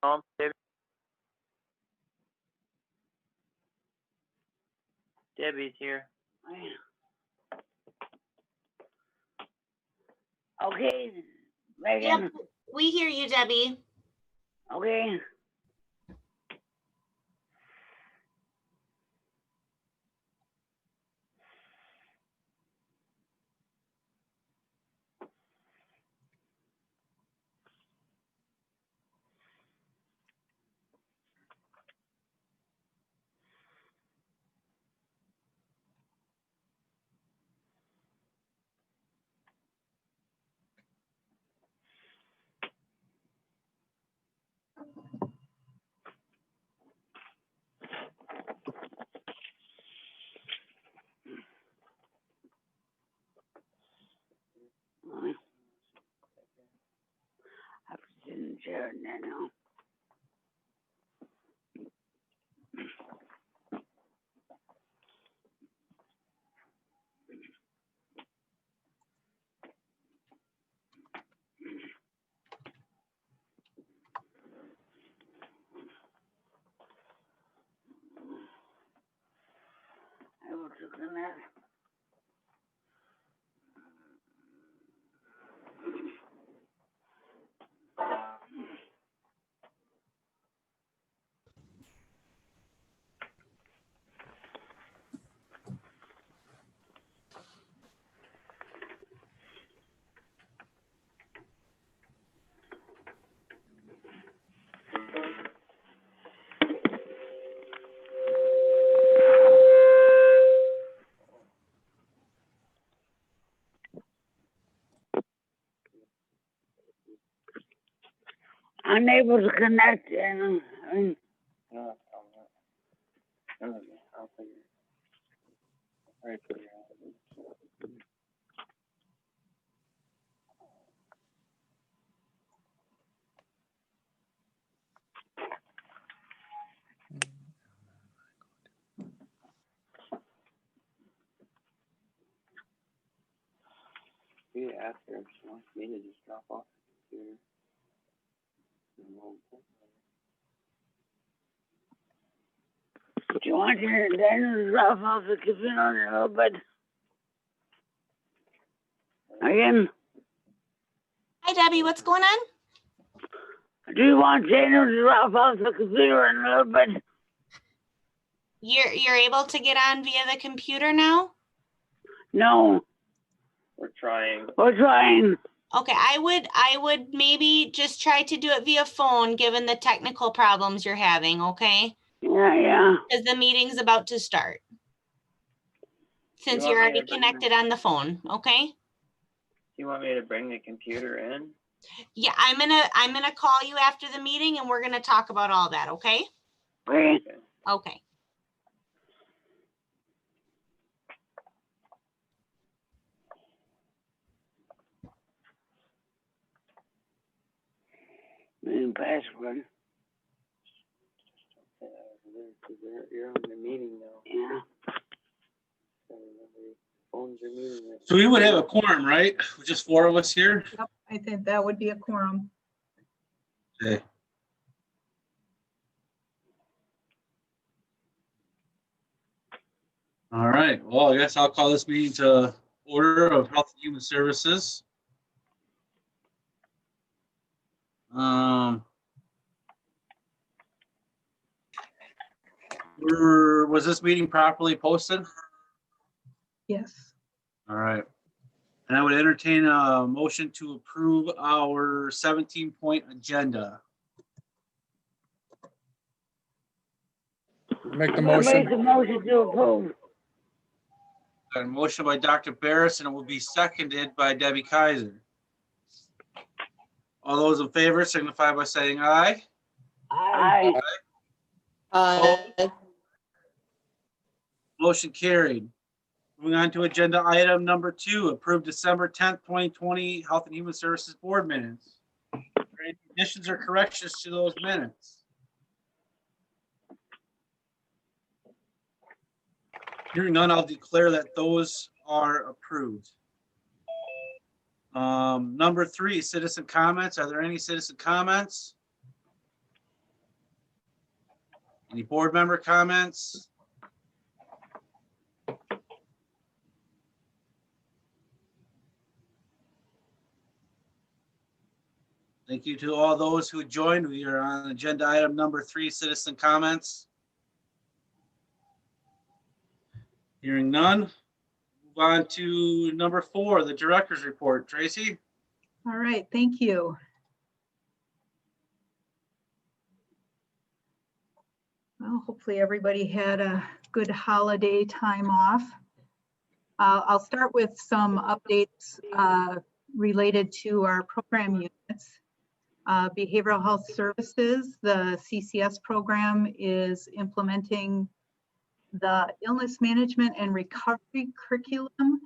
call Debbie? Debbie's here. Okay, Megan. Yep, we hear you, Debbie. Okay. I'm sitting there now. I was looking at. Unable to connect and No, I'll figure it. All right, figure it out. You ask her if she wants me to just drop off the computer. do you want your then to drop off the computer in a little bit? Again, Hi, Debbie. What's going on? do you want Daniel to drop off the computer in a little bit? You're able to get on via the computer now? No, We're trying. we're trying. Okay, I would maybe just try to do it via phone, given the technical problems you're having, okay? Yeah. Because the meeting's about to start. Since You you're want me already to bring connected on the phone, okay? Do you want me to bring the computer in? Yeah, I'm gonna call you after the meeting and we're gonna talk about all that, okay? Okay. Okay. Okay. New password. You're on the meeting now. Yeah. So remember, phones are meeting. So we would have a quorum, right? Just 4 of us here? Yep, I think that would be a quorum. Okay. All right, well, I guess I'll call this meeting to order of Health and Human Services. Was this meeting properly posted? Yes. All right. And I would entertain a motion to approve our 17-point agenda. Make the I'm gonna make motion. the motion to approve. Got a motion by Dr. Barris and it will be seconded by Debbie Kaiser. All those in favor signify by saying aye. Aye. Motion carried. Moving on to agenda item number 2, approved December 10th, 2020 Health and Human Services Board minutes. Are there any additions or corrections to those minutes? Hearing none, I'll declare that those are approved. Number 3, citizen comments. Are there any citizen comments? Any board member comments? Thank you to all those who joined. We are on agenda item number 3, citizen comments. Hearing none. Move on to number 4, the director's report. Tracy? All right, thank you. Well, hopefully everybody had a good holiday time off. I'll start with some updates related to our program units. Behavioral Health Services, the CCS program, is implementing the Illness Management and Recovery Curriculum,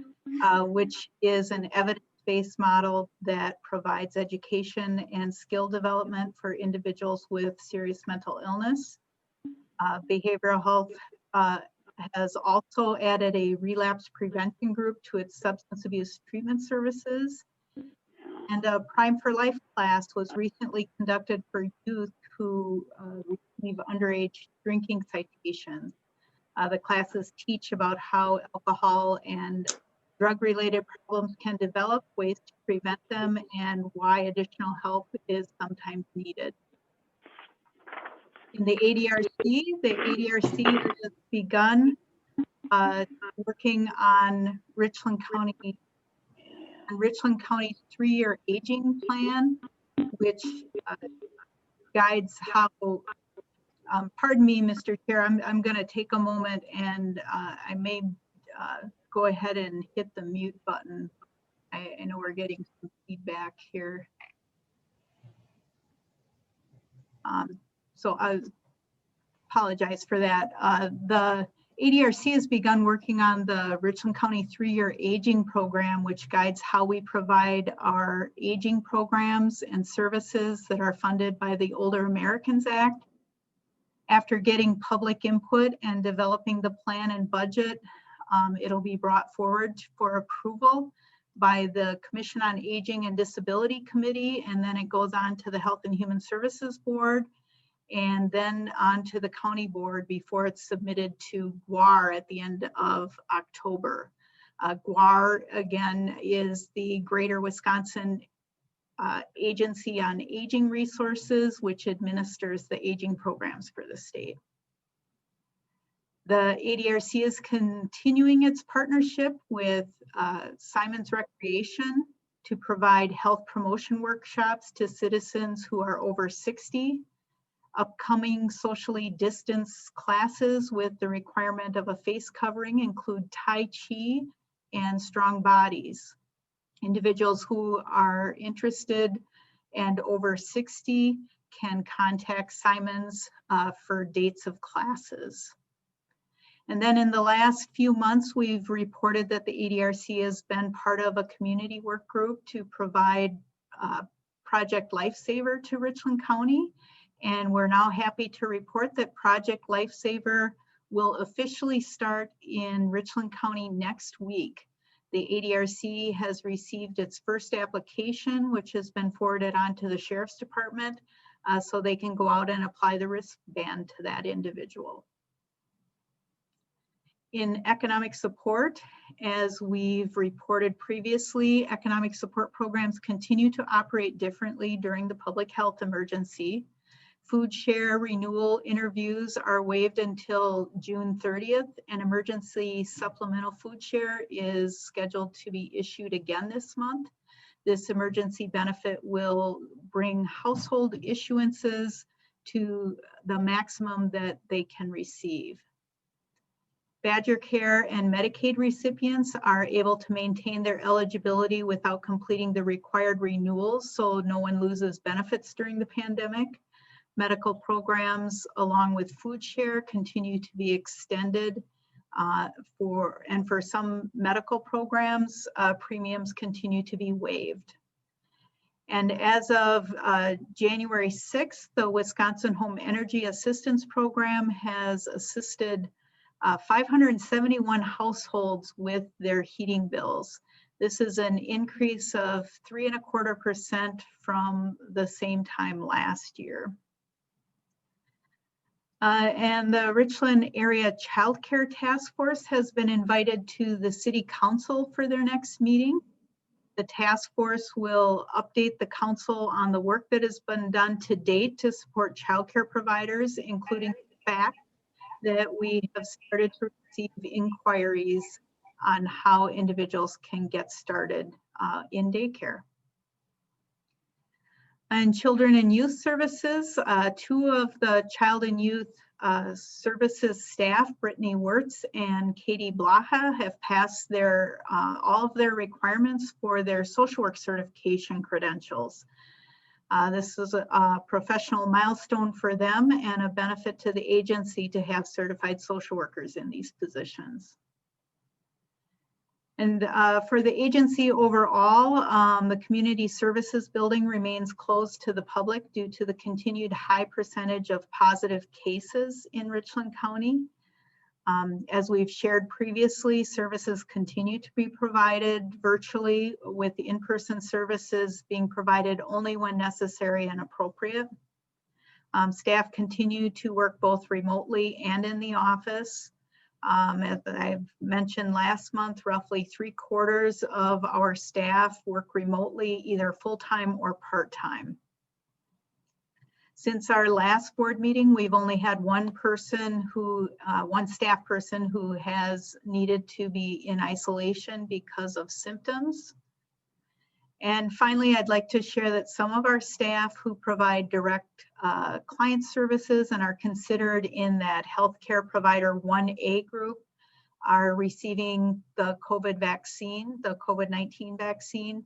which is an evidence-based model that provides education and skill development for individuals with serious mental illness. Behavioral Health has also added a relapse prevention group to its substance abuse treatment services. And a Prime for Life class was recently conducted for youth who receive underage drinking citations. The classes teach about how alcohol and drug-related problems can develop, ways to prevent them, and why additional help is sometimes needed. In the ADRC has begun working on Richland County's 3-year aging plan, which guides how, pardon me, Mr. Chair, I'm going to take a moment and I may go ahead and hit the mute button. I know we're getting some feedback here. So I apologize for that. The ADRC has begun working on the Richland County 3-year aging program, which guides how we provide our aging programs and services that are funded by the Older Americans Act. After getting public input and developing the plan and budget, it'll be brought forward for approval by the Commission on Aging and Disability Committee, and then it goes on to the Health and Human Services Board, and then on to the county board before it's submitted to GWAR at the end of October. GWAR, again, is the Greater Wisconsin Agency on Aging Resources, which administers the aging programs for the state. The ADRC is continuing its partnership with Simon's Recreation to provide health promotion workshops to citizens who are over 60. Upcoming socially distanced classes with the requirement of a face covering include Tai Chi and Strong Bodies. Individuals who are interested and over 60 can contact Simon's for dates of classes. And then in the last few months, we've reported that the ADRC has been part of a community work group to provide Project Lifesaver to Richland County. And we're now happy to report that Project Lifesaver will officially start in Richland County next week. The ADRC has received its first application, which has been forwarded on to the Sheriff's Department, so they can go out and apply the wristband to that individual. In economic support, as we've reported previously, economic support programs continue to operate differently during the public health emergency. Food share renewal interviews are waived until June 30th, and emergency supplemental food share is scheduled to be issued again this month. This emergency benefit will bring household issuances to the maximum that they can receive. Badger Care and Medicaid recipients are able to maintain their eligibility without completing the required renewals, so no one loses benefits during the pandemic. Medical programs, along with food share, continue to be extended for some medical programs, premiums continue to be waived. And as of January 6th, the Wisconsin Home Energy Assistance Program has assisted 571 households with their heating bills. This is an increase of 3.25% from the same time last year. And the Richland Area Child Care Task Force has been invited to the City Council for their next meeting. The task force will update the council on the work that has been done to date to support childcare providers, including the fact that we have started to receive inquiries on how individuals can get started in daycare. And Children and Youth Services, two of the Child and Youth Services staff, Brittany Wirtz and Katie Blaha, have passed their all of their requirements for their social work certification credentials. This is a professional milestone for them and a benefit to the agency to have certified social workers in these positions. And for the agency overall, the community services building remains closed to the public due to the continued high percentage of positive cases in Richland County. As we've shared previously, services continue to be provided virtually, with in-person services being provided only when necessary and appropriate. Staff continue to work both remotely and in the office. As I've mentioned last month, roughly 3/4 of our staff work remotely, either full-time or part-time. Since our last board meeting, we've only had one staff person who has needed to be in isolation because of symptoms. And finally, I'd like to share that some of our staff who provide direct client services and are considered in that healthcare provider 1A group are receiving the COVID vaccine, the COVID-19 vaccine.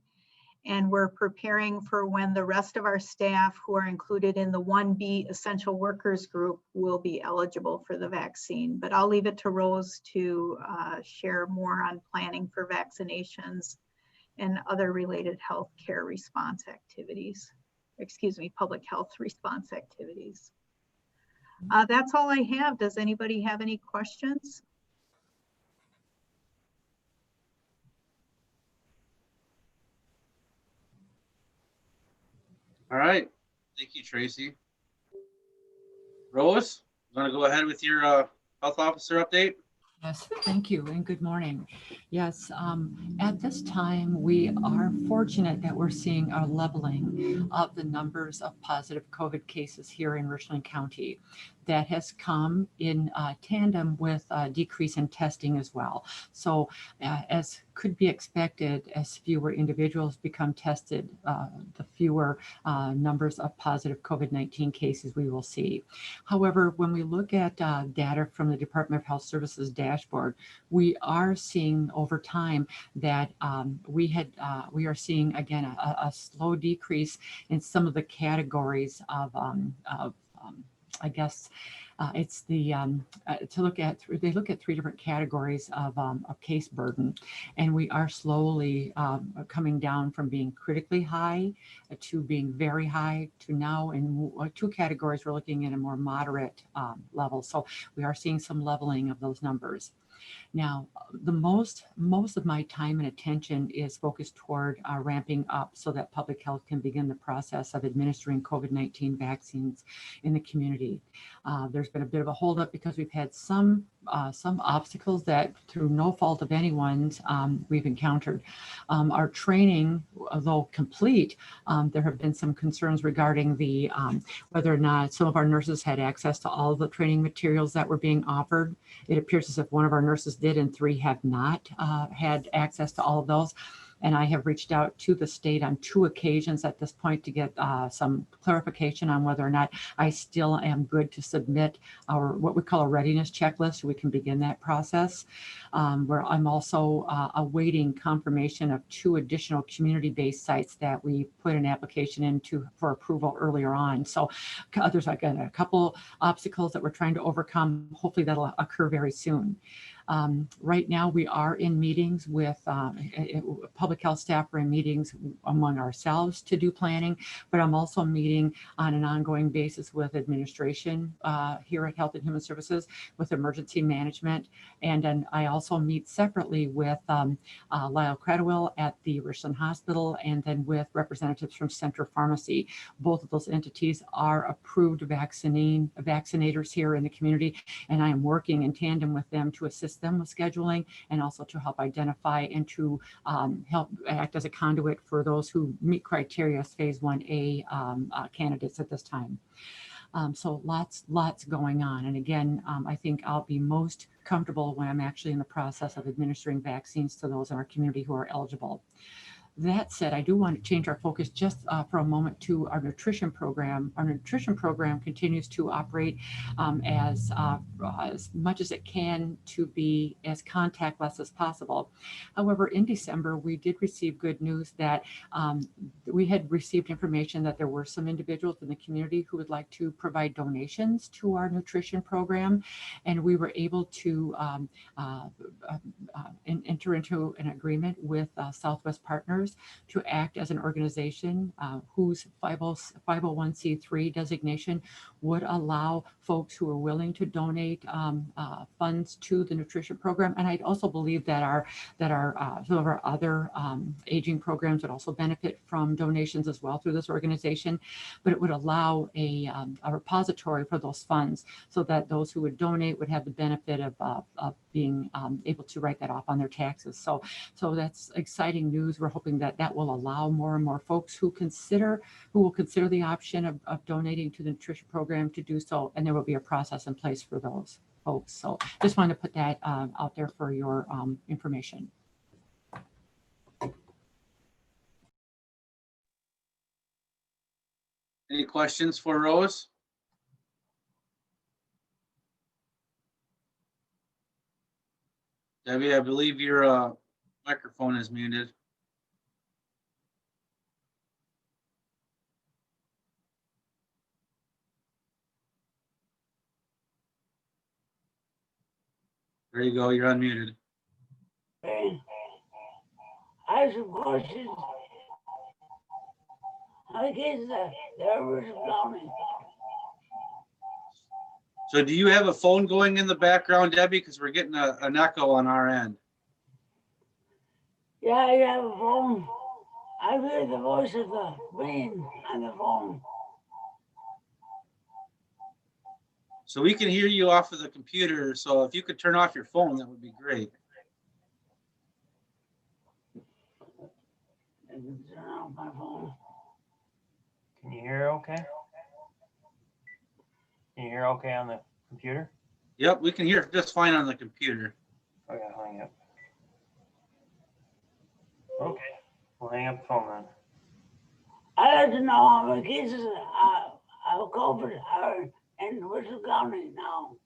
And we're preparing for when the rest of our staff who are included in the 1B essential workers group will be eligible for the vaccine. But I'll leave it to Rose to share more on planning for vaccinations and other related healthcare response activities. Excuse me, public health response activities. That's all I have. Does anybody have any questions? All right. Thank you, Tracy. Rose, you want to go ahead with your health officer update? Yes, thank you and good morning. Yes, at this time, we are fortunate that we're seeing a leveling of the numbers of positive COVID cases here in Richland County. That has come in tandem with a decrease in testing as well. So as could be expected, as fewer individuals become tested, the fewer numbers of positive COVID-19 cases we will see. However, when we look at data from the Department of Health Services dashboard, we are seeing over time that we are seeing again a slow decrease in some of the categories of I guess it's the they look at 3 different categories of case burden, and we are slowly coming down from being critically high to being very high to now in 2 categories we're looking at a more moderate level. So we are seeing some leveling of those numbers. Now, the most of my time and attention is focused toward ramping up so that public health can begin the process of administering COVID-19 vaccines in the community. There's been a bit of a holdup because we've had some obstacles that, through no fault of anyone's, we've encountered. Our training, although complete, there have been some concerns regarding the whether or not some of our nurses had access to all of the training materials that were being offered. It appears as if one of our nurses did and 3 have not had access to all of those. And I have reached out to the state on 2 occasions at this point to get some clarification on whether or not I still am good to submit our what we call a readiness checklist so we can begin that process. Where I'm also awaiting confirmation of 2 additional community-based sites that we put an application into for approval earlier on. So there's again a couple obstacles that we're trying to overcome. Hopefully that'll occur very soon. Right now, we are in meetings with public health staff. We're in meetings among ourselves to do planning, but I'm also meeting on an ongoing basis with administration here at Health and Human Services, with emergency management. And then I also meet separately with Lyle Cradwell at the Richland Hospital, and then with representatives from Central Pharmacy. Both of those entities are approved vaccinators here in the community, and I am working in tandem with them to assist them with scheduling and also to help identify and to help act as a conduit for those who meet criteria as phase 1A candidates at this time. So lots going on. And again, I think I'll be most comfortable when I'm actually in the process of administering vaccines to those in our community who are eligible. That said, I do want to change our focus just for a moment to our nutrition program. Our nutrition program continues to operate as much as it can to be as contactless as possible. However, in December, we did receive good news that we had received information that there were some individuals in the community who would like to provide donations to our nutrition program, and we were able to enter into an agreement with Southwest Partners to act as an organization whose 501c3 designation would allow folks who are willing to donate funds to the nutrition program. And I also believe that some of our other aging programs would also benefit from donations as well through this organization. But it would allow a repository for those funds so that those who would donate would have the benefit of being able to write that off on their taxes. So that's exciting news. We're hoping that will allow more and more folks who will consider the option of donating to the nutrition program to do so, and there will be a process in place for those folks. So just wanted to put that out there for your information. Any questions for Rose? Debbie, I believe your microphone is muted. There you go, you're unmuted. Okay. I have some questions. How many cases are there in Richland County? So do you have a phone going in the background, Debbie? Because we're getting an echo on our end. Yeah, I have a phone. I hear the voice of the being on the phone. So we can hear you off of the computer. So if you could turn off your phone, that would be great. I can turn off my phone. Can you hear okay? Can you hear okay on the computer? Yep, we can hear just fine on the computer. Okay, hang up. Okay, we'll hang up the phone then. I'd like to know how many cases of COVID are in Richland County now.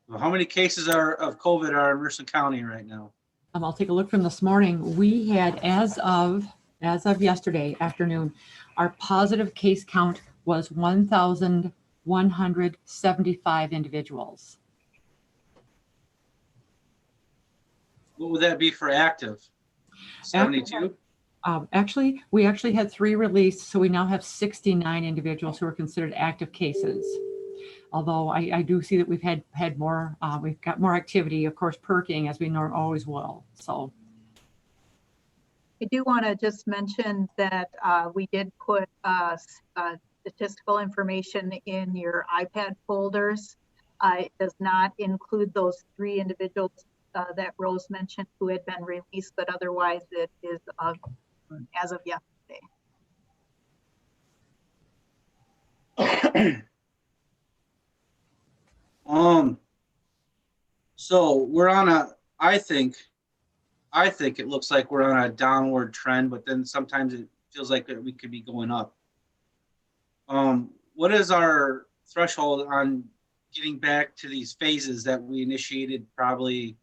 Well, how many cases of COVID are in Richland County right now? I'll take a look from this morning. We had, as of yesterday afternoon, our positive case count was 1,175 individuals. What would that be for active? 72? We actually had 3 released, so we now have 69 individuals who are considered active cases. Although I do see that we've had more, we've got more activity, of course, perking as we always will. So I do want to just mention that we did put statistical information in your iPad folders. It does not include those 3 individuals that Rose mentioned who had been released, but otherwise it is as of yesterday. So we're on I think it looks like we're on a downward trend, but then sometimes it feels like we could be going up. What is our threshold on getting back to these phases that we initiated probably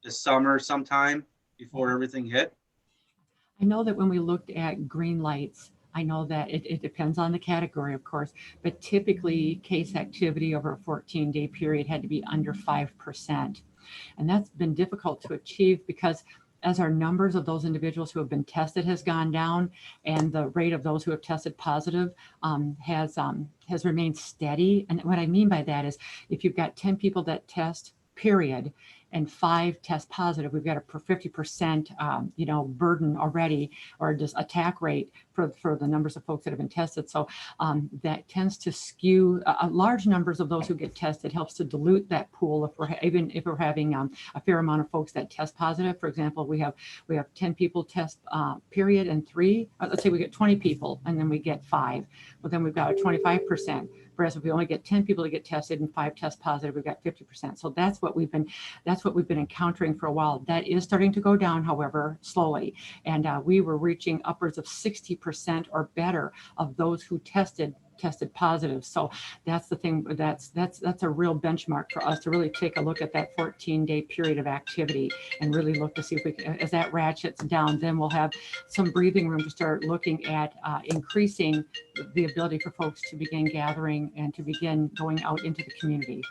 this summer sometime before everything hit? I know that when we looked at green lights, I know that it depends on the category, of course, but typically case activity over a 14-day period had to be under 5%. And that's been difficult to achieve because as our numbers of those individuals who have been tested has gone down and the rate of those who have tested positive has remained steady. And what I mean by that is if you've got 10 people that test, period, and 5 test positive, we've got a 50% burden already, or just attack rate for the numbers of folks that have been tested. So that tends to skew large numbers of those who get tested, helps to dilute that pool if we're having a fair amount of folks that test positive. For example, we have 10 people test period and 3, let's say we get 20 people and then we get 5, well then we've got a 25%. Whereas if we only get 10 people to get tested and 5 test positive, we've got 50%. So that's what we've been encountering for a while. That is starting to go down, however, slowly. And we were reaching upwards of 60% or better of those who tested positive. So that's the thing, that's a real benchmark for us to really take a look at that 14-day period of activity and really look to see if we can, as that ratchets down, then we'll have some breathing room to start looking at increasing the ability for folks to begin gathering and to begin going out into the community.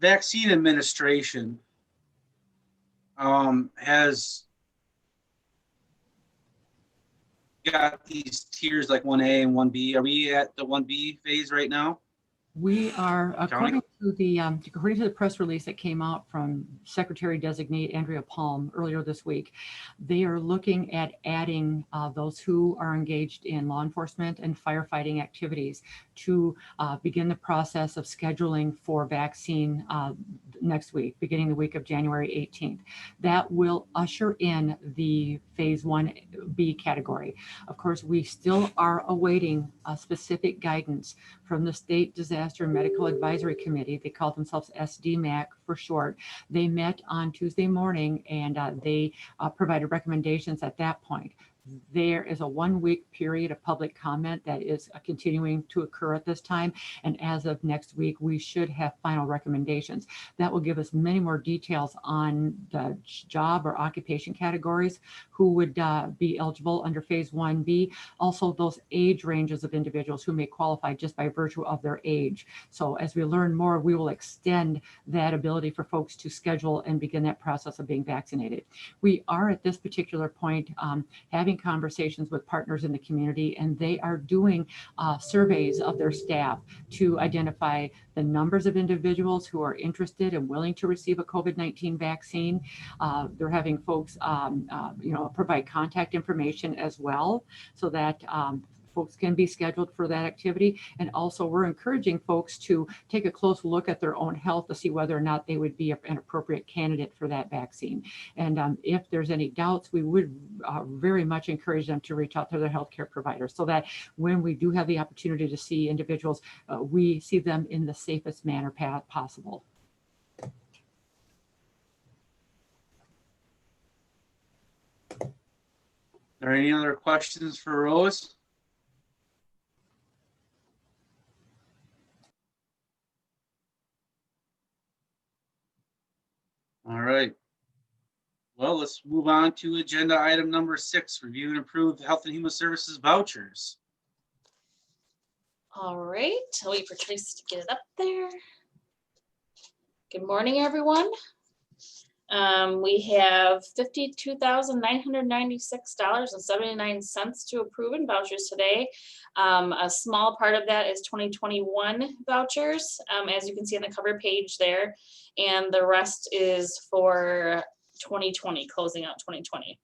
Vaccine administration has got these tiers like 1A and 1B. Are we at the 1B phase right now? We are, according to the press release that came out from Secretary Designate Andrea Palm earlier this week, they are looking at adding those who are engaged in law enforcement and firefighting activities to begin the process of scheduling for vaccine next week, beginning the week of January 18th. That will usher in the phase 1B category. Of course, we still are awaiting specific guidance from the State Disaster Medical Advisory Committee. They call themselves SDMAC for short. They met on Tuesday morning and they provided recommendations at that point. There is a 1-week period of public comment that is continuing to occur at this time. And as of next week, we should have final recommendations. That will give us many more details on the job or occupation categories, who would be eligible under phase 1B. Also, those age ranges of individuals who may qualify just by virtue of their age. So as we learn more, we will extend that ability for folks to schedule and begin that process of being vaccinated. We are at this particular point having conversations with partners in the community, and they are doing surveys of their staff to identify the numbers of individuals who are interested and willing to receive a COVID-19 vaccine. They're having folks, provide contact information as well, so that folks can be scheduled for that activity. And also we're encouraging folks to take a close look at their own health to see whether or not they would be an appropriate candidate for that vaccine. And if there's any doubts, we would very much encourage them to reach out to their healthcare provider, so that when we do have the opportunity to see individuals, we see them in the safest manner possible. Are there any other questions for Rose? All right. Well, let's move on to agenda item number 6, review and approve the Health and Human Services vouchers. All right, I'll wait for Tracy to get it up there. Good morning, everyone. We have $52,996.79 to approve in vouchers today. A small part of that is 2021 vouchers, as you can see on the cover page there, and the rest is for 2020, closing out 2020.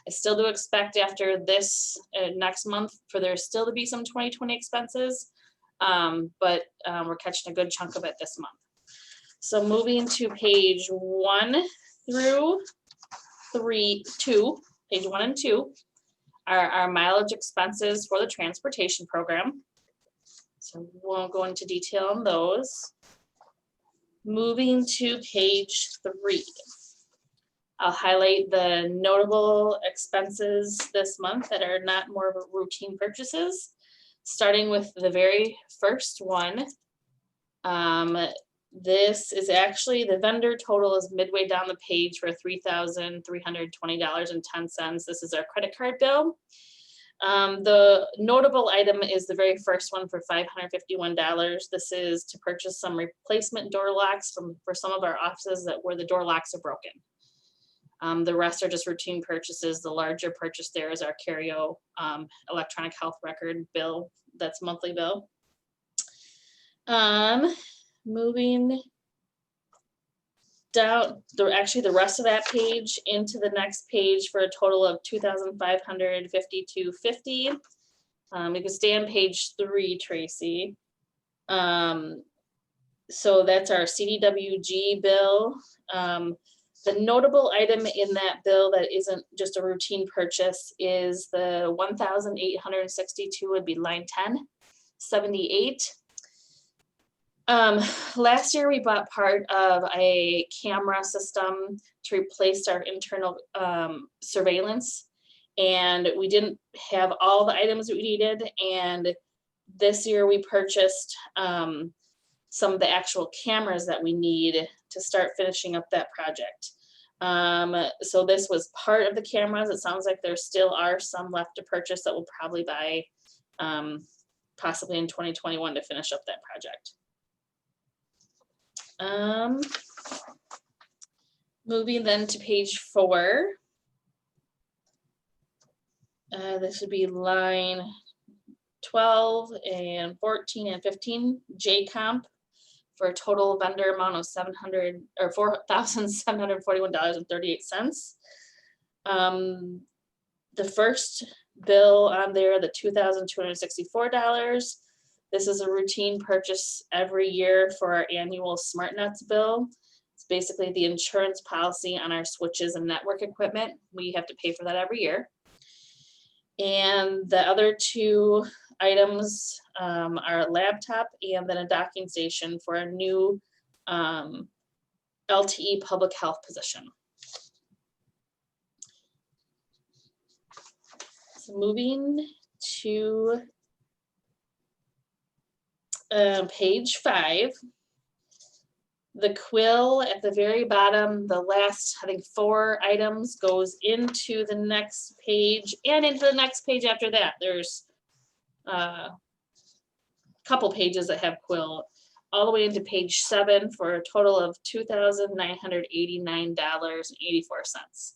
I still do expect after this next month for there still to be some 2020 expenses, but we're catching a good chunk of it this month. So moving to page 1 through 2, page 1 and 2 are our mileage expenses for the transportation program. So we won't go into detail on those. Moving to page 3. I'll highlight the notable expenses this month that are not more of a routine purchases, starting with the very first one. This is actually, the vendor total is midway down the page for $3,320.10. This is our credit card bill. The notable item is the very first one for $551. This is to purchase some replacement door locks for some of our offices where the door locks are broken. The rest are just routine purchases. The larger purchase there is our Cario electronic health record bill. That's monthly bill. Moving down, actually the rest of that page into the next page for a total of $2,552.50. You can stay on page 3, Tracy. So that's our CDWG bill. The notable item in that bill that isn't just a routine purchase is the 1,862 would be line 1078. Last year we bought part of a camera system to replace our internal surveillance, and we didn't have all the items that we needed. And this year we purchased some of the actual cameras that we need to start finishing up that project. So this was part of the cameras. It sounds like there still are some left to purchase that we'll probably buy possibly in 2021 to finish up that project. Moving then to page 4. This would be line 12 and 14 and 15, J-Comp, for a total vendor amount of $4,741.38. The first bill on there, the $2,264. This is a routine purchase every year for our annual SmartNets bill. It's basically the insurance policy on our switches and network equipment. We have to pay for that every year. And the other 2 items are a laptop and then a docking station for a new LTE public health position. So moving to page 5, the quill at the very bottom, the last, I think, 4 items goes into the next page and into the next page after that. There's a couple pages that have quill all the way into page 7 for a total of $2,989.84.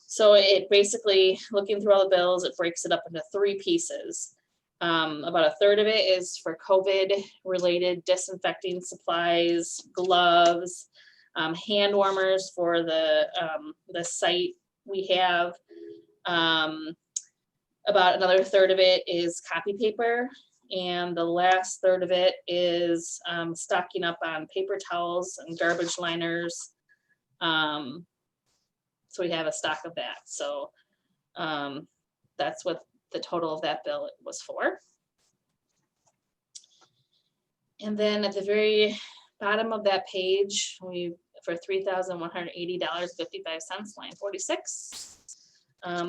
So it basically, looking through all the bills, it breaks it up into 3 pieces. About a third of it is for COVID related disinfecting supplies, gloves, hand warmers for the site we have. About another third of it is copy paper. And the last third of it is stocking up on paper towels and garbage liners. So we have a stock of that. So that's what the total of that bill was for. And then at the very bottom of that page, for $3,180.55, line 46.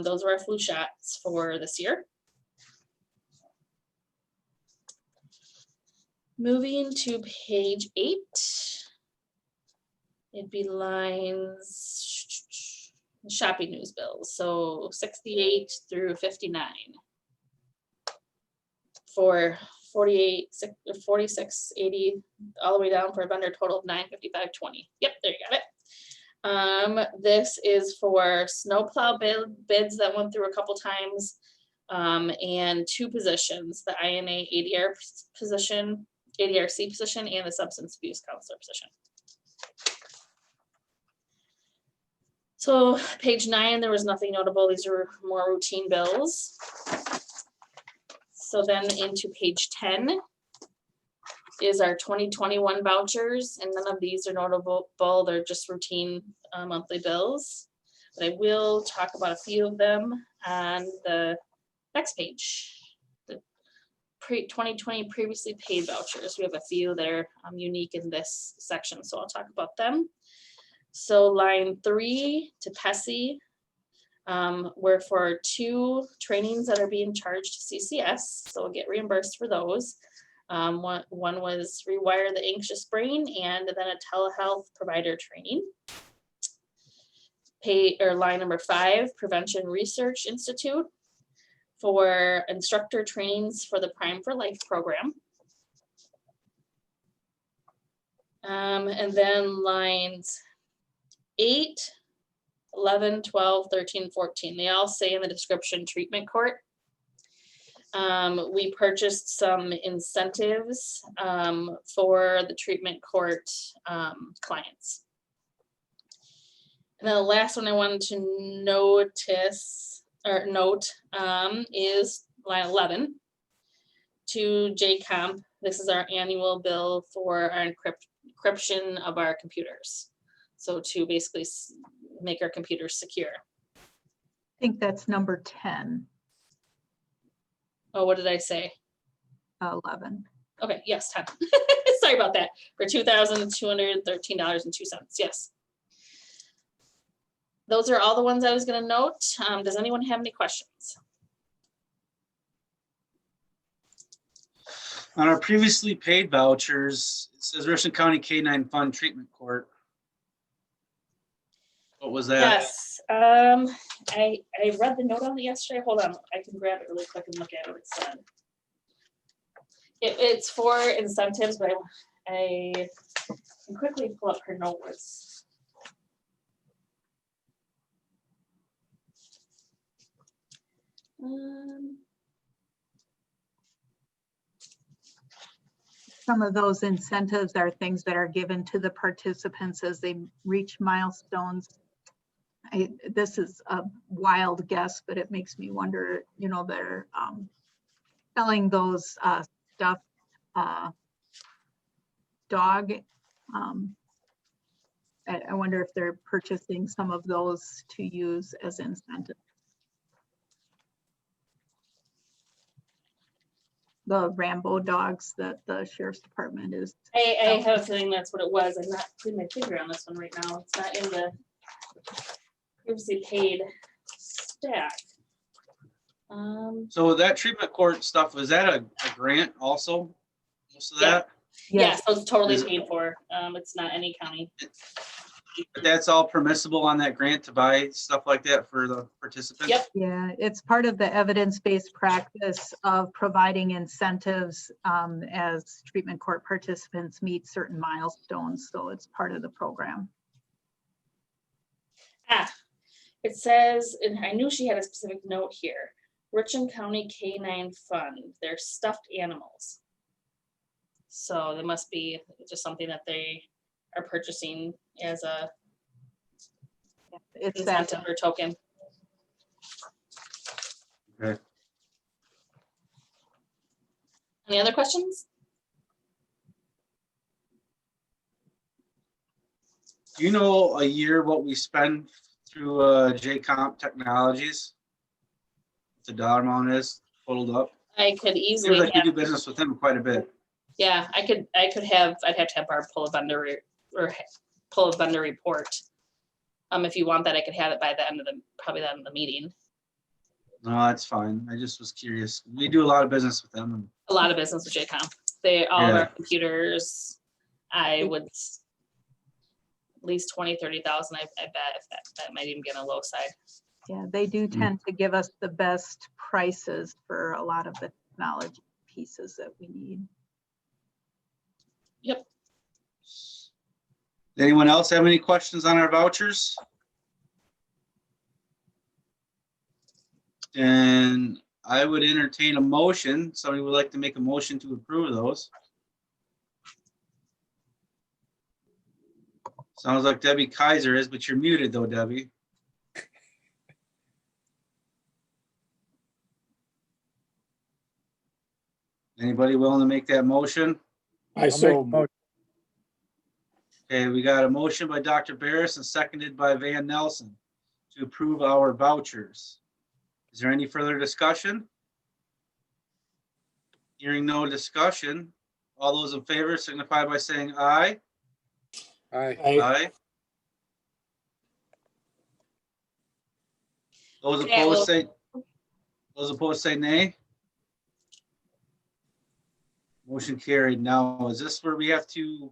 Those were our flu shots for this year. Moving to page 8, it'd be lines shopping news bills, so 68 through 59 for 46.80 all the way down for a vendor total of $955.20. Yep, there you got it. This is for snowplow bids that went through a couple times, and 2 positions: the INA ADRC position, and the substance abuse counselor position. So page 9, there was nothing notable. These are more routine bills. So then into page 10 is our 2021 vouchers, and none of these are notable. They're just routine monthly bills. But I will talk about a few of them on the next page. The 2020 previously paid vouchers. We have a few that are unique in this section, so I'll talk about them. So line 3 to PESI were for 2 trainings that are being charged to CCS, so we'll get reimbursed for those. One was Rewire the Anxious Brain, and then a telehealth provider training. Line number 5, Prevention Research Institute, for instructor trainings for the Prime for Life program. And then lines 8, 11, 12, 13, 14, they all say in the description treatment court. We purchased some incentives for the treatment court clients. And then the last one I wanted to note is line 11 to JComp. This is our annual bill for our encryption of our computers. So to basically make our computers secure. I think that's number 10, Oh, what did I say? 11. Okay, yes, 10. Sorry about that. For $2,213.02. Yes. Those are all the ones I was going to note. Does anyone have any questions? On our previously paid vouchers, it says Richland County K-9 Fund Treatment Court. What was that? Yes. I read the note on it yesterday. Hold on. I can grab it really quick and look at what it said. It's for incentives, but I can quickly pull up her notes. Some of those incentives are things that are given to the participants as they reach milestones. This is a wild guess, but it makes me wonder, you know, they're selling those stuffed dog. I wonder if they're purchasing some of those to use as incentives. The Rambo dogs that the sheriff's department is. I have a feeling that's what it was. I'm not putting my finger on this one right now. It's not in the previously paid stack. So that treatment court stuff, was that a grant also? Most of that? Yes, so it's totally Is- paid for. It's not any county. That's all permissible on that grant to buy stuff like that for the participants? Yep. Yeah, it's part of the evidence-based practice of providing incentives as treatment court participants meet certain milestones. So it's part of the program. It says, and I knew she had a specific note here, Richland County K-9 Fund, they're stuffed animals. So there must be just something that they are purchasing as a It's that, incentive or token. Okay. Any other questions? Do you know a year what we spend through JComp Technologies? What the dollar amount is totaled up? I could Seems easily like we have, do business with them quite a bit. yeah, I'd have to have Barb pull a vendor pull a vendor report. If you want that, I could have it by the end of probably the end of the meeting. No, that's fine. I just was curious. We do a lot of business with them. A lot of business with JCom. All of Yeah. our computers, I would at least 20, 30,000. I bet if that might even be on the low side. yeah, they do tend to give us the best prices for a lot of the technology pieces that we need. Yep. Does anyone else have any questions on our vouchers? And I would entertain a motion. Somebody would like to make a motion to approve those. Sounds like Debbie Kaiser is, but you're muted though, Debbie. Anybody willing to make that motion? Okay, we got a motion by Dr. Barris and seconded by Van Nelson to approve our vouchers. Is there any further discussion? Hearing no discussion, all those in favor signify by saying aye. Aye. Those Yeah, opposed say nay. Motion carried. Now, is this where we have to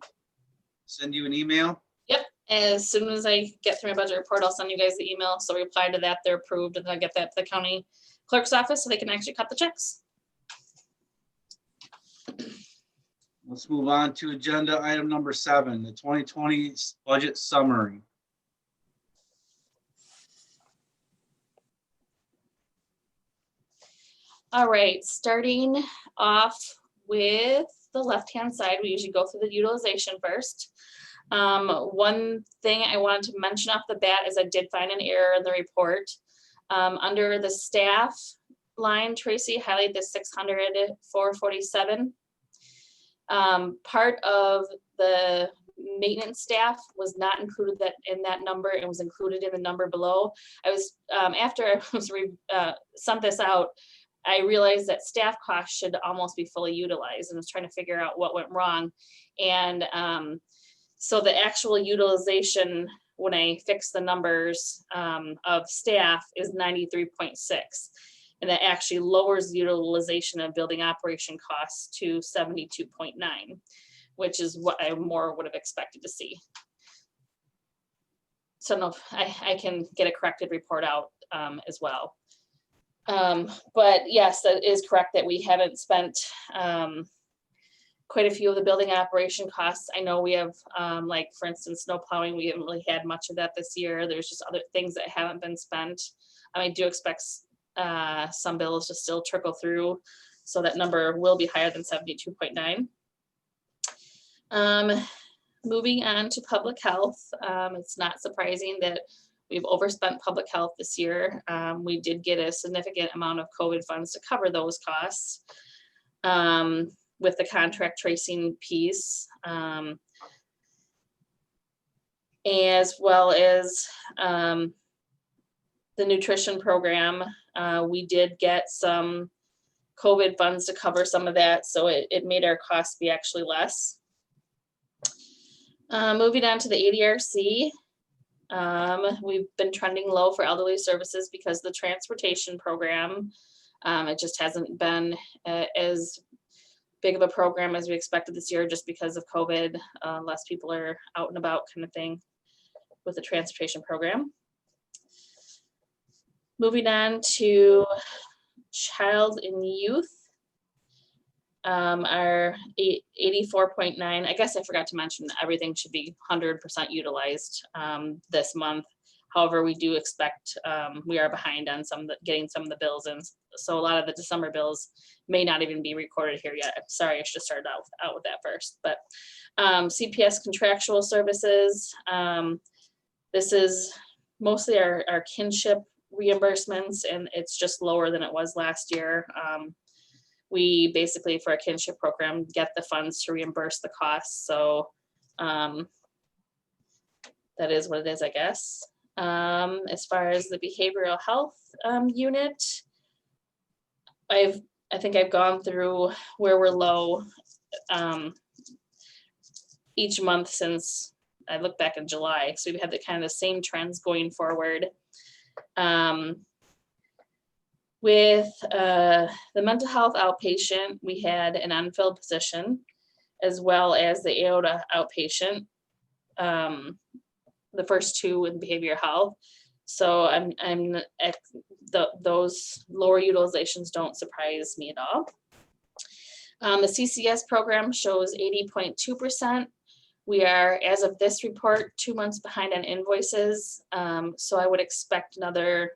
send you an email? Yep. As soon as I get through my budget report, I'll send you guys the email. So reply to that, they're approved, and then I get that to the county clerk's office so they can actually cut the checks. Let's move on to agenda item number 7, the 2020 budget summary. All right, starting off with the left-hand side, we usually go through the utilization first. One thing I wanted to mention off the bat is I did find an error in the report. Under the staff line, Tracy highlighted the 600,447. Part of the maintenance staff was not included in that number. It was included in the number below. I was after I was sent this out, I realized that staff costs should almost be fully utilized, and I was trying to figure out what went wrong. And so the actual utilization, when I fixed the numbers of staff, is 93.6. And that actually lowers the utilization of building operation costs to 72.9, which is what I more would have expected to see. So no, I can get a corrected report out as well. But yes, that is correct that we haven't spent quite a few of the building operation costs. I know we have, like for instance, snow plowing, we haven't really had much of that this year. There's just other things that haven't been spent. I do expect some bills to still trickle through, so that number will be higher than 72.9. Moving on to public health, it's not surprising that we've overspent public health this year. We did get a significant amount of COVID funds to cover those costs with the contract tracing piece, as well as the nutrition program. We did get some COVID funds to cover some of that, so it made our costs be actually less. Moving on to the ADRC, we've been trending low for elderly services because of the transportation program. It just hasn't been as big of a program as we expected this year just because of COVID. Less people are out and about kind of thing with the transportation program. Moving on to child and youth. Our 84.9, I guess I forgot to mention that everything should be 100% utilized this month. However, we do expect, we are behind on getting some of the bills in. So a lot of the December bills may not even be recorded here yet. I'm sorry, I should have started out with that first. But CPS contractual services, this is mostly our kinship reimbursements, and it's just lower than it was last year. We basically, for our kinship program, get the funds to reimburse the costs. So that is what it is, I guess. As far as the behavioral health unit, I think I've gone through where we're low each month since I looked back in July. So we've had the kind of the same trends going forward. With the mental health outpatient, we had an unfilled position, as well as the AOTA outpatient, the first two in behavioral health. So those lower utilizations don't surprise me at all. The CCS program shows 80.2%. We are, as of this report, 2 months behind on invoices. So I would expect another,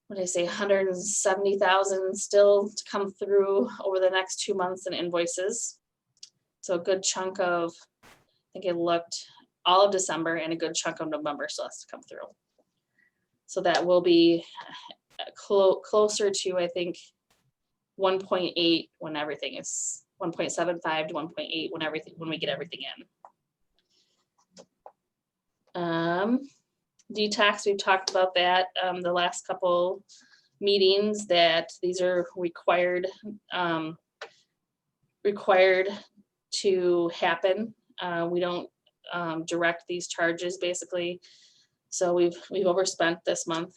what did I say, 170,000 still to come through over the next 2 months in invoices. So a good chunk of, I think it looked all of December and a good chunk of November still has to come through. So that will be closer to, I think, 1.8 when everything is 1.75 to 1.8 when we get everything in. Detox, we've talked about that the last couple meetings, that these are required to happen. We don't direct these charges basically. So we've overspent this month.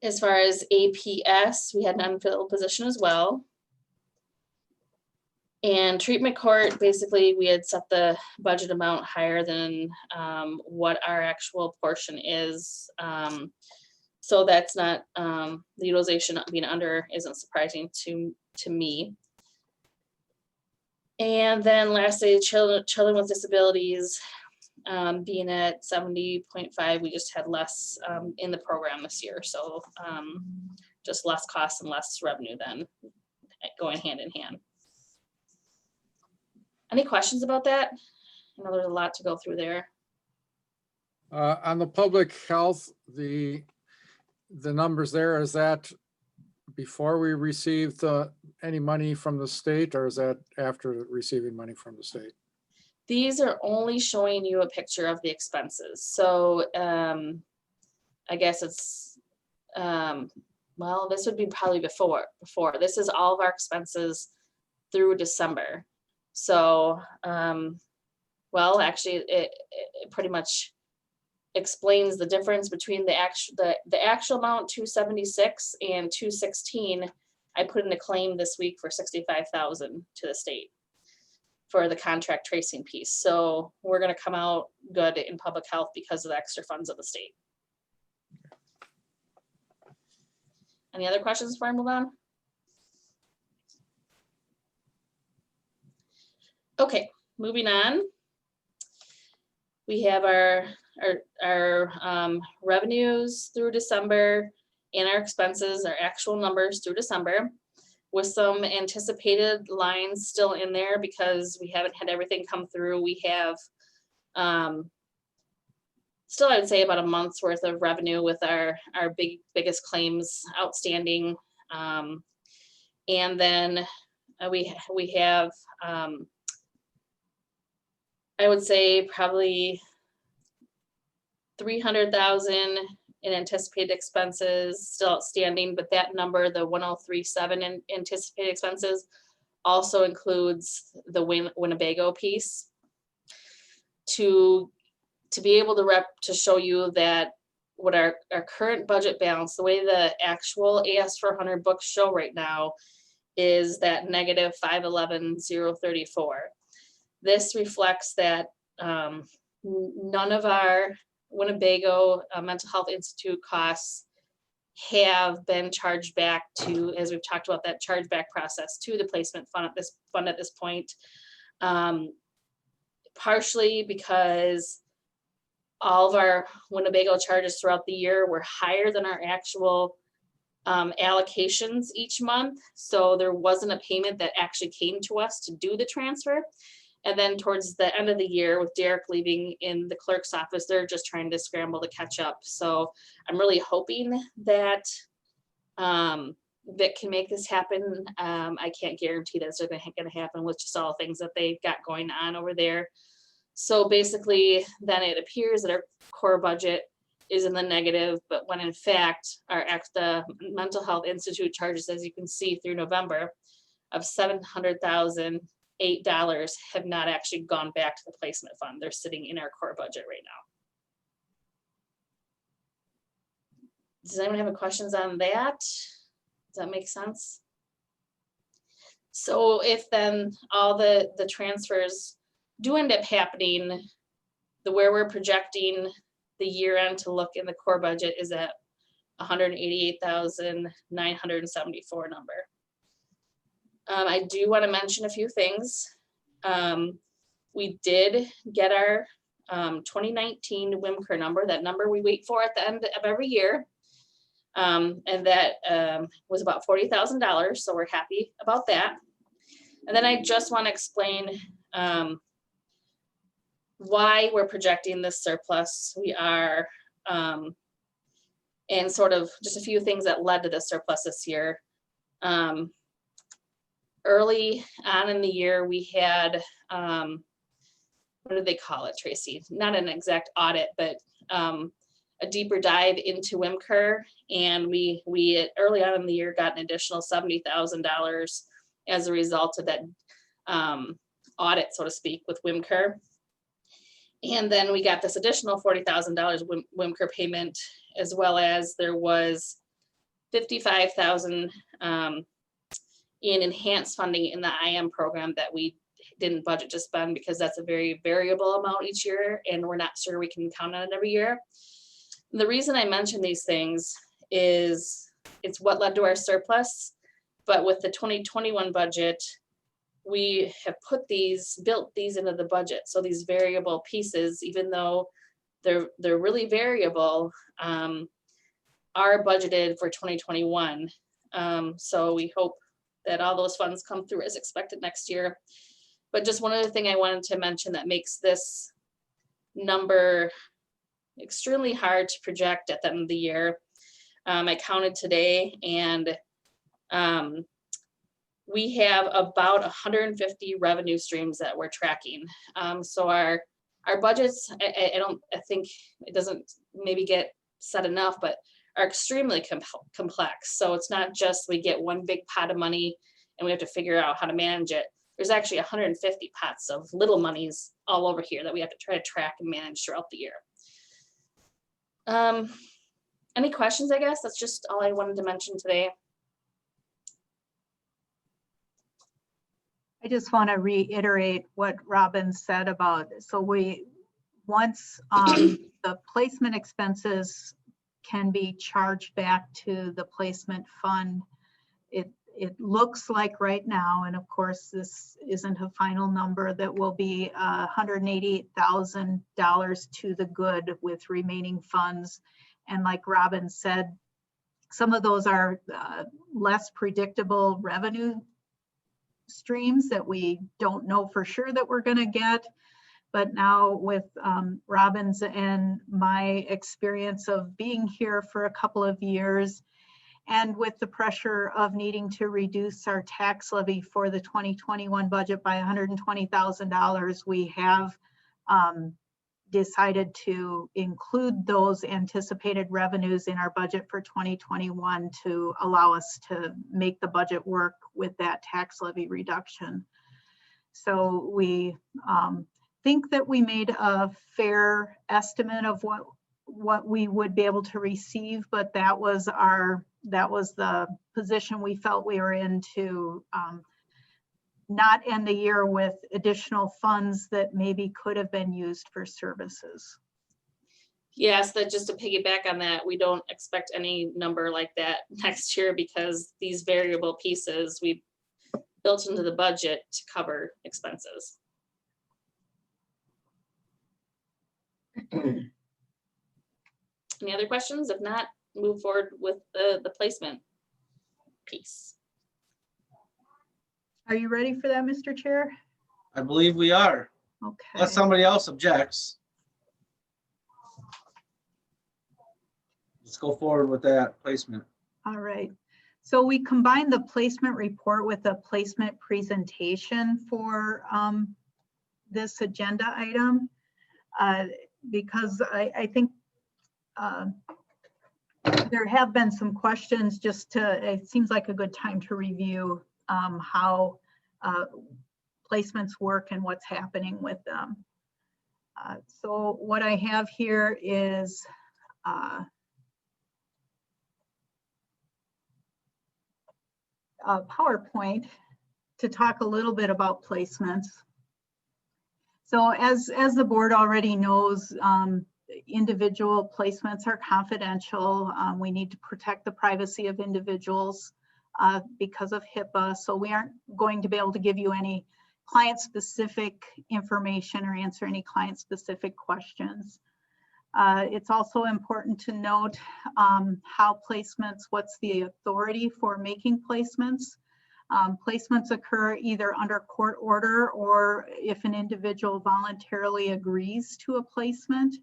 As far as APS, we had an unfilled position as well. And treatment court, basically we had set the budget amount higher than what our actual portion is. So that's not, the utilization being under isn't surprising to me. And then lastly, children with disabilities, being at 70.5, we just had less in the program this year. So just less cost and less revenue then going hand in hand. Any questions about that? I know there's a lot to go through there. On the public health, the numbers there, is that before we received any money from the state, or is that after receiving money from the state? These are only showing you a picture of the expenses. So I guess it's, well, this would be probably before. This is all of our expenses through December. So, well, actually, it pretty much explains the difference between the actual amount 276 and 216. I put in a claim this week for 65,000 to the state for the contract tracing piece. So we're going to come out good in public health because of the extra funds of the state. Any other questions before I move on? Okay, moving on. We have our revenues through December and our expenses, our actual numbers through December, with some anticipated lines still in there because we haven't had everything come through. We have still, I would say, about a month's worth of revenue with our biggest claims outstanding. And then we have, I would say, probably 300,000 in anticipated expenses still outstanding, but that number, the 1,037 in anticipated expenses, also includes the Winnebago piece. To be able to show you that what our current budget balance, the way the actual AS400 books show right now, is that negative 511,034. This reflects that none of our Winnebago Mental Health Institute costs have been charged back to, as we've talked about, that chargeback process to the placement fund at this point. Partially because all of our Winnebago charges throughout the year were higher than our actual allocations each month. So there wasn't a payment that actually came to us to do the transfer. And then towards the end of the year, with Derek leaving in the clerk's office, they're just trying to scramble to catch up. So I'm really hoping that that can make this happen. I can't guarantee that it's going to happen with just all the things that they've got going on over there. So basically, then it appears that our core budget is in the negative, but when in fact the Mental Health Institute charges, as you can see through November, of $700,008 have not actually gone back to the placement fund. They're sitting in our core budget right now. Does anyone have any questions on that? Does that make sense? So if then all the transfers do end up happening, where we're projecting the year end to look in the core budget is at 188,974 number. I do want to mention a few things. We did get our 2019 WMCR number, that number we wait for at the end of every year. And that was about $40,000, so we're happy about that. And then I just want to explain why we're projecting this surplus. We are, and sort of just a few things that led to the surplus this year. Early on in the year, we had, what do they call it, Tracy? Not an exact audit, but a deeper dive into WMCR. And we early on in the year got an additional $70,000 as a result of that audit, so to speak, with WMCR. And then we got this additional $40,000 WMCR payment, as well as there was $55,000 in enhanced funding in the IM program that we didn't budget to spend because that's a very variable amount each year, and we're not sure we can count on it every year. The reason I mention these things it's what led to our surplus. But with the 2021 budget, we have built these into the budget. So these variable pieces, even though they're really variable, are budgeted for 2021. So we hope that all those funds come through as expected next year. But just one other thing I wanted to mention that makes this number extremely hard to project at the end of the year. I counted today, and we have about 150 revenue streams that we're tracking. So our budgets, I think it doesn't maybe get said enough, but are extremely complex. So it's not just we get one big pot of money and we have to figure out how to manage it. There's actually 150 pots of little monies all over here that we have to try to track and manage throughout the year. Any questions, I guess? That's just all I wanted to mention today. I just want to reiterate what Robin said about, so once the placement expenses can be charged back to the placement fund, it looks like right now, and of course this isn't a final number, that will be $188,000 to the good with remaining funds. And like Robin said, some of those are less predictable revenue streams that we don't know for sure that we're going to get. But now with Robin's and my experience of being here for a couple of years, and with the pressure of needing to reduce our tax levy for the 2021 budget by $120,000, we have decided to include those anticipated revenues in our budget for 2021 to allow us to make the budget work with that tax levy reduction. So we think that we made a fair estimate of what we would be able to receive, but that was the position we felt we were in to not end the year with additional funds that maybe could have been used for services. Yes, that just to piggyback on that, we don't expect any number like that next year because these variable pieces we built into the budget to cover expenses. Any other questions? If not, move forward with the placement piece. Are you ready for that, Mr. Chair? I believe we are, Okay. unless somebody else objects. Let's go forward with that placement. All right. So we combined the placement report with the placement presentation for this agenda item because I think there have been some questions it seems like a good time to review how placements work and what's happening with them. So what I have here is a PowerPoint to talk a little bit about placements. So as the board already knows, individual placements are confidential. We need to protect the privacy of individuals because of HIPAA. So we aren't going to be able to give you any client-specific information or answer any client-specific questions. It's also important to note how placements, what's the authority for making placements. Placements occur either under court order or if an individual voluntarily agrees to a placement.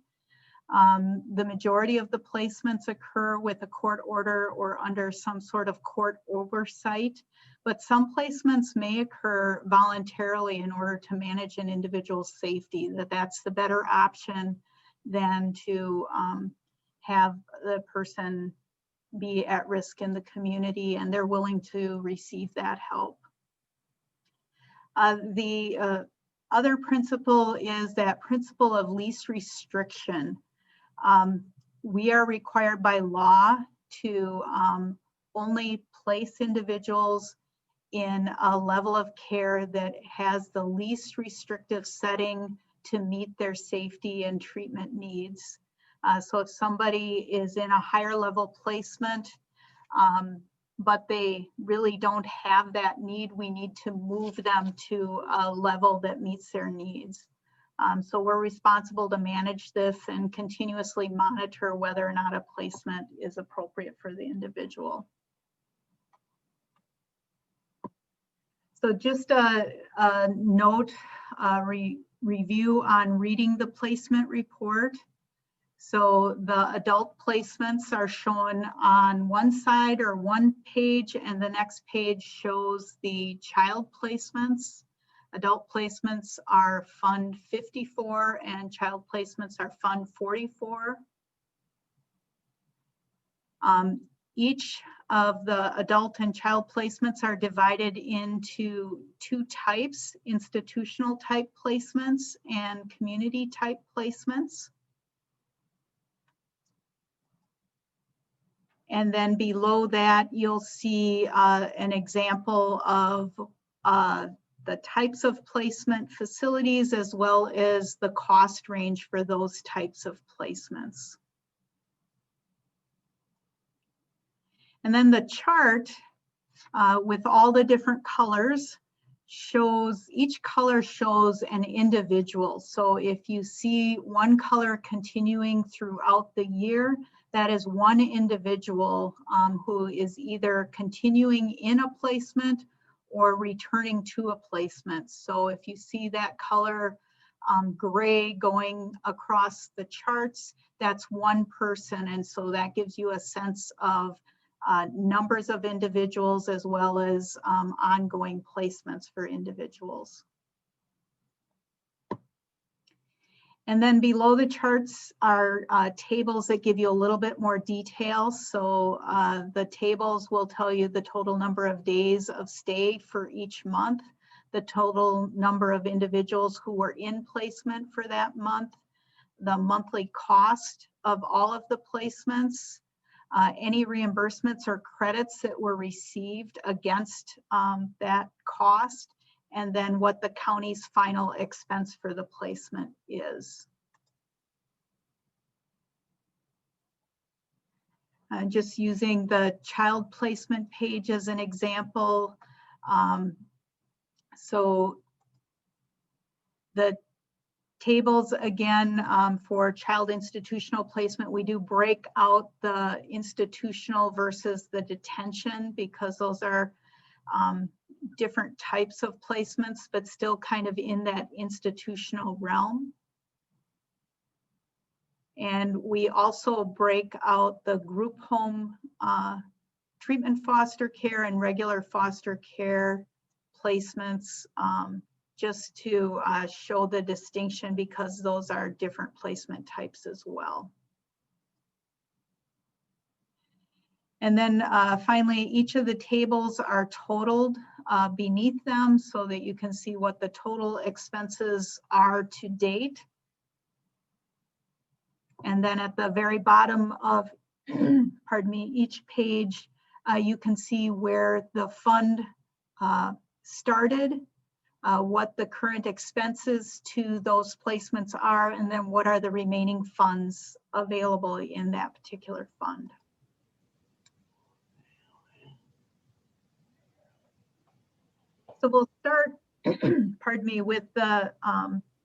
The majority of the placements occur with a court order or under some sort of court oversight, but some placements may occur voluntarily in order to manage an individual's safety, that's the better option than to have the person be at risk in the community and they're willing to receive that help. The other principle is that principle of least restriction. We are required by law to only place individuals in a level of care that has the least restrictive setting to meet their safety and treatment needs. So if somebody is in a higher level placement, but they really don't have that need, we need to move them to a level that meets their needs. So we're responsible to manage this and continuously monitor whether or not a placement is appropriate for the individual. So just a note, review on reading the placement report. So the adult placements are shown on one side or one page, and the next page shows the child placements. Adult placements are Fund 54 and child placements are Fund 44. Each of the adult and child placements are divided into two types: institutional type placements and community type placements. And then below that, you'll see an example of the types of placement facilities, as well as the cost range for those types of placements. And then the chart with all the different colors shows, each color shows an individual. So if you see one color continuing throughout the year, that is one individual who is either continuing in a placement or returning to a placement. So if you see that color gray going across the charts, that's one person. And so that gives you a sense of numbers of individuals as well as ongoing placements for individuals. And then below the charts are tables that give you a little bit more detail. So the tables will tell you the total number of days of stay for each month, the total number of individuals who were in placement for that month, the monthly cost of all of the placements, any reimbursements or credits that were received against that cost, and then what the county's final expense for the placement is. Just using the child placement page as an example. So the tables, again, for child institutional placement, we do break out the institutional versus the detention because those are different types of placements, but still kind of in that institutional realm. And we also break out the group home treatment foster care and regular foster care placements just to show the distinction because those are different placement types as well. And then finally, each of the tables are totaled beneath them so that you can see what the total expenses are to date. And then at the very bottom of, pardon me, each page, you can see where the fund started, what the current expenses to those placements are, and then what are the remaining funds available in that particular fund. So we'll start, pardon me, with the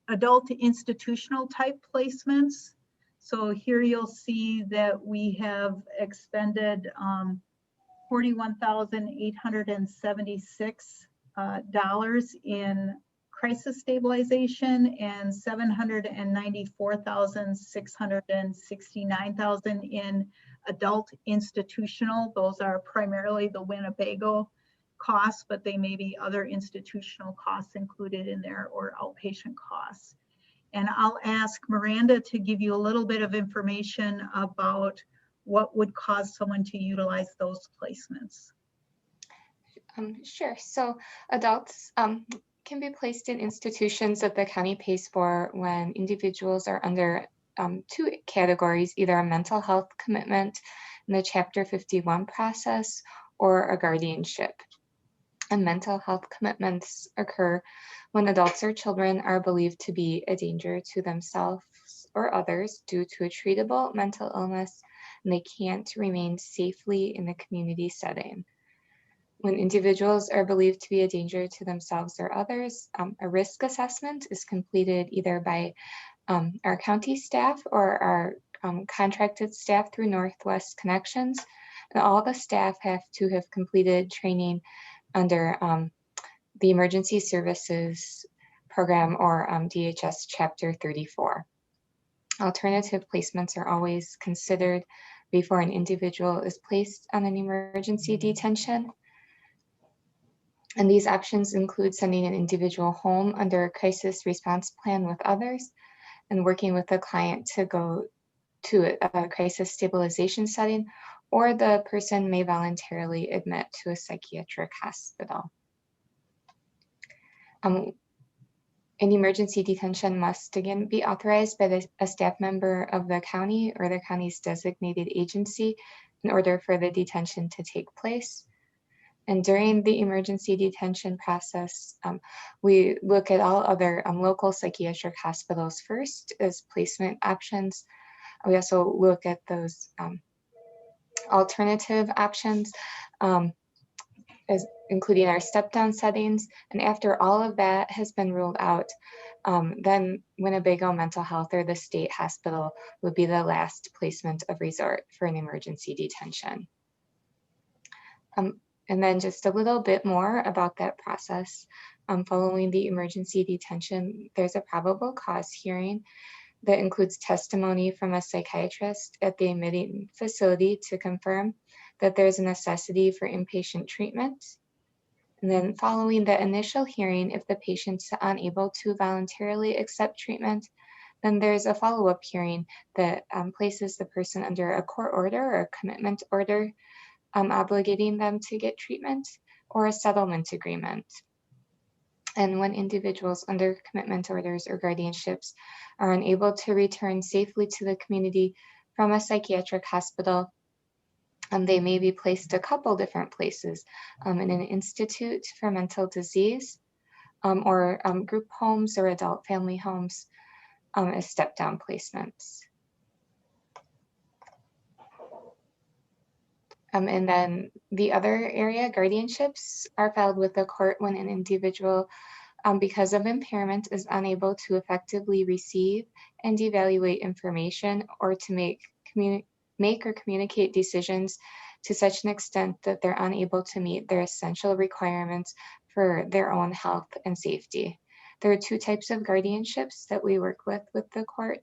adult institutional type placements. So here you'll see that we have expended $41,876 in crisis stabilization and $794,669 in adult institutional. Those are primarily the Winnebago costs, but they may be other institutional costs included in there or outpatient costs. And I'll ask Miranda to give you a little bit of information about what would cause someone to utilize those placements. Sure. So adults can be placed in institutions that the county pays for when individuals are under two categories, either a mental health commitment in the Chapter 51 process or a guardianship. And mental health commitments occur when adults or children are believed to be a danger to themselves or others due to a treatable mental illness, and they can't remain safely in the community setting. When individuals are believed to be a danger to themselves or others, a risk assessment is completed either by our county staff or our contracted staff through Northwest Connections. And all the staff have to have completed training under the Emergency Services Program or DHS Chapter 34. Alternative placements are always considered before an individual is placed on an emergency detention. And these options include sending an individual home under a crisis response plan with others and working with the client to go to a crisis stabilization setting, or the person may voluntarily admit to a psychiatric hospital. An emergency detention must again be authorized by a staff member of the county or the county's designated agency in order for the detention to take place. And during the emergency detention process, we look at all other local psychiatric hospitals first as placement options. We also look at those alternative options, as including our step-down settings. And after all of that has been ruled out, then Winnebago Mental Health or the state hospital would be the last placement of resort for an emergency detention. And then just a little bit more about that process. Following the emergency detention, there's a probable cause hearing that includes testimony from a psychiatrist at the admitting facility to confirm that there's a necessity for inpatient treatment. And then following the initial hearing, if the patient's unable to voluntarily accept treatment, then there's a follow-up hearing that places the person under a court order or a commitment order obligating them to get treatment, or a settlement agreement. And when individuals under commitment orders or guardianships are unable to return safely to the community from a psychiatric hospital, they may be placed a couple different places, in an institute for mental disease, or group homes or adult family homes as step-down placements. And then the other area, guardianships, are filed with the court when an individual, because of impairment, is unable to effectively receive and evaluate information or to make or communicate decisions to such an extent that they're unable to meet their essential requirements for their own health and safety. There are two types of guardianships that we work with the court.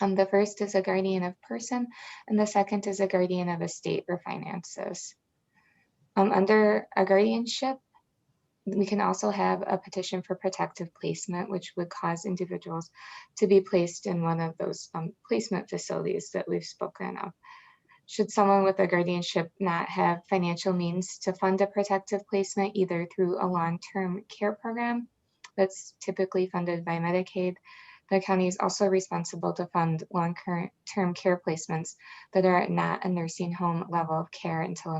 The first is a guardian of person, and the second is a guardian of estate or finances. Under a guardianship, we can also have a petition for protective placement, which would cause individuals to be placed in one of those placement facilities that we've spoken of. Should someone with a guardianship not have financial means to fund a protective placement, either through a long-term care program that's typically funded by Medicaid, the county is also responsible to fund long-term care placements that are not a nursing home level of care until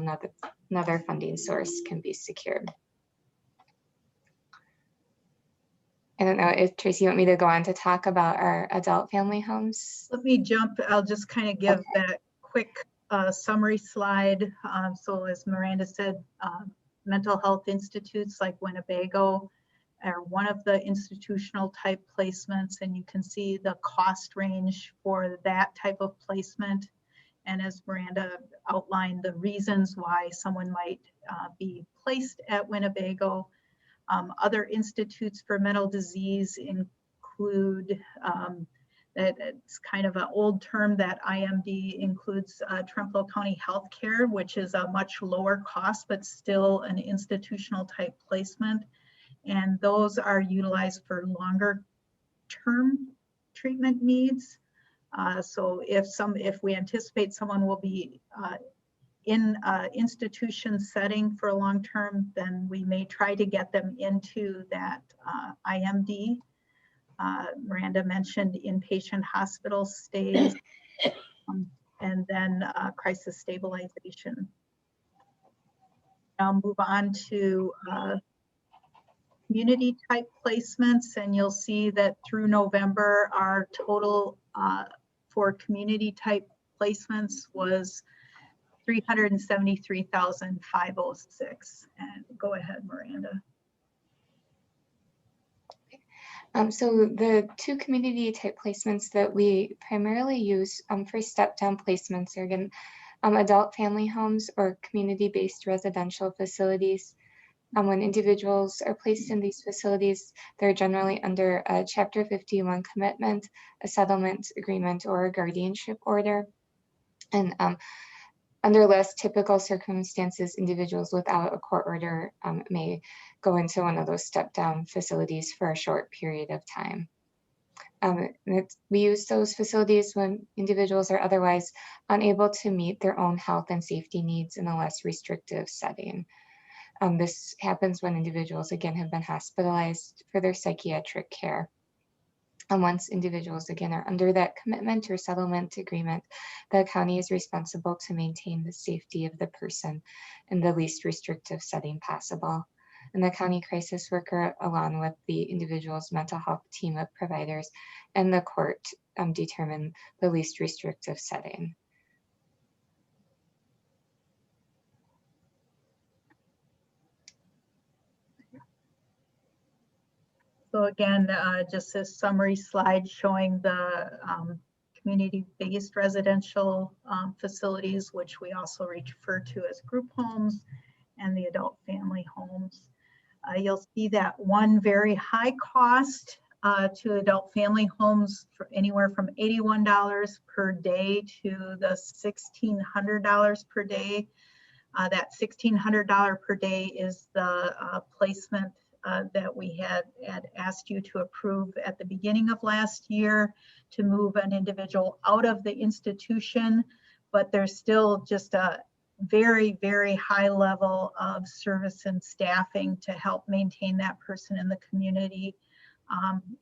another funding source can be secured. I don't know if Tracy, you want me to go on to talk about our adult family homes? Let me jump. I'll just kind of give that quick summary slide. So as Miranda said, mental health institutes like Winnebago are one of the institutional type placements, and you can see the cost range for that type of placement. And as Miranda outlined, the reasons why someone might be placed at Winnebago. Other institutes for mental disease include, that it's kind of an old term, that IMD includes Trempealeau County Healthcare, which is a much lower cost, but still an institutional type placement. And those are utilized for longer term treatment needs. So if we anticipate someone will be in institution setting for a long term, then we may try to get them into that IMD. Miranda mentioned inpatient hospital stays, and then crisis stabilization. I'll move on to community type placements, and you'll see that through November, our total for community type placements was 373,506. And go ahead, Miranda. So the two community type placements that we primarily use for step down placements are again adult family homes or community-based residential facilities. When individuals are placed in these facilities, they're generally under a Chapter 51 commitment, a settlement agreement, or a guardianship order. And under less typical circumstances, individuals without a court order may go into one of those step-down facilities for a short period of time. We use those facilities when individuals are otherwise unable to meet their own health and safety needs in a less restrictive setting. This happens when individuals, again, have been hospitalized for their psychiatric care. And once individuals, again, are under that commitment or settlement agreement, the county is responsible to maintain the safety of the person in the least restrictive setting possible. And the county crisis worker, along with the individual's mental health team of providers and the court, determine the least restrictive setting. So again, just a summary slide showing the community-based residential facilities, which we also refer to as group homes, and the adult family homes. You'll see that one very high cost to adult family homes for anywhere from $81 per day to the $1,600 per day. That $1,600 per day is the placement that we had asked you to approve at the beginning of last year to move an individual out of the institution, but there's still just a very, very high level of service and staffing to help maintain that person in the community.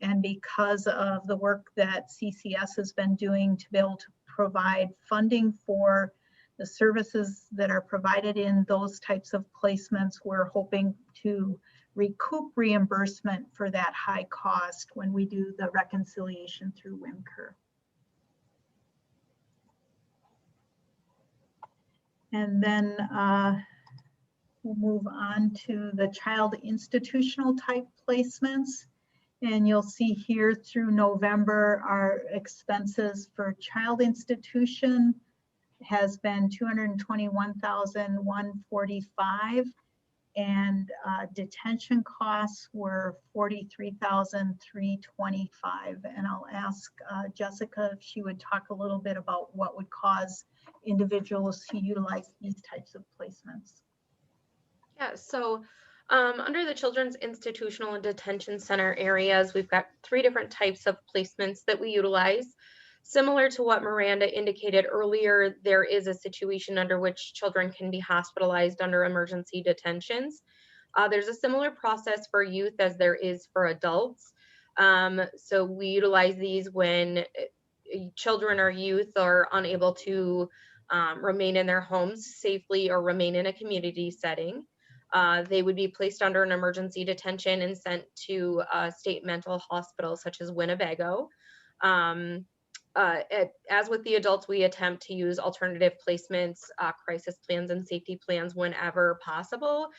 And because of the work that CCS has been doing to be able to provide funding for the services that are provided in those types of placements, we're hoping to recoup reimbursement for that high cost when we do the reconciliation through WMCR. And then we'll move on to the child institutional type placements. And you'll see here through November, our expenses for child institution has been $221,145. And detention costs were $43,325. And I'll ask Jessica if she would talk a little bit about what would cause individuals to utilize these types of placements. Yeah, so under the Children's Institutional and Detention Center areas, we've got 3 different types of placements that we utilize. Similar to what Miranda indicated earlier, there is a situation under which children can be hospitalized under emergency detentions. There's a similar process for youth as there is for adults. So we utilize these when children or youth are unable to remain in their homes safely or remain in a community setting. They would be placed under an emergency detention and sent to a state mental hospital such as Winnebago. As with the adults, we attempt to use alternative placements, crisis plans, and safety plans whenever possible.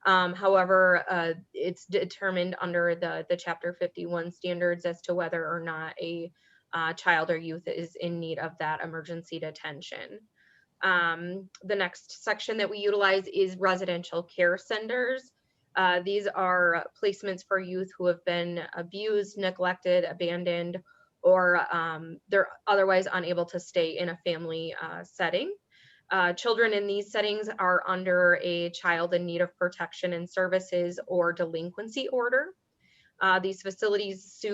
However, it's determined under the Chapter 51 standards as to whether or not a child or youth is in need of that emergency detention. The next section that we utilize is residential care centers. These are placements for youth who have been abused, neglected, abandoned, or they're otherwise unable to stay in a family setting. Children in these settings are under a child in need of protection and services or delinquency order. These facilities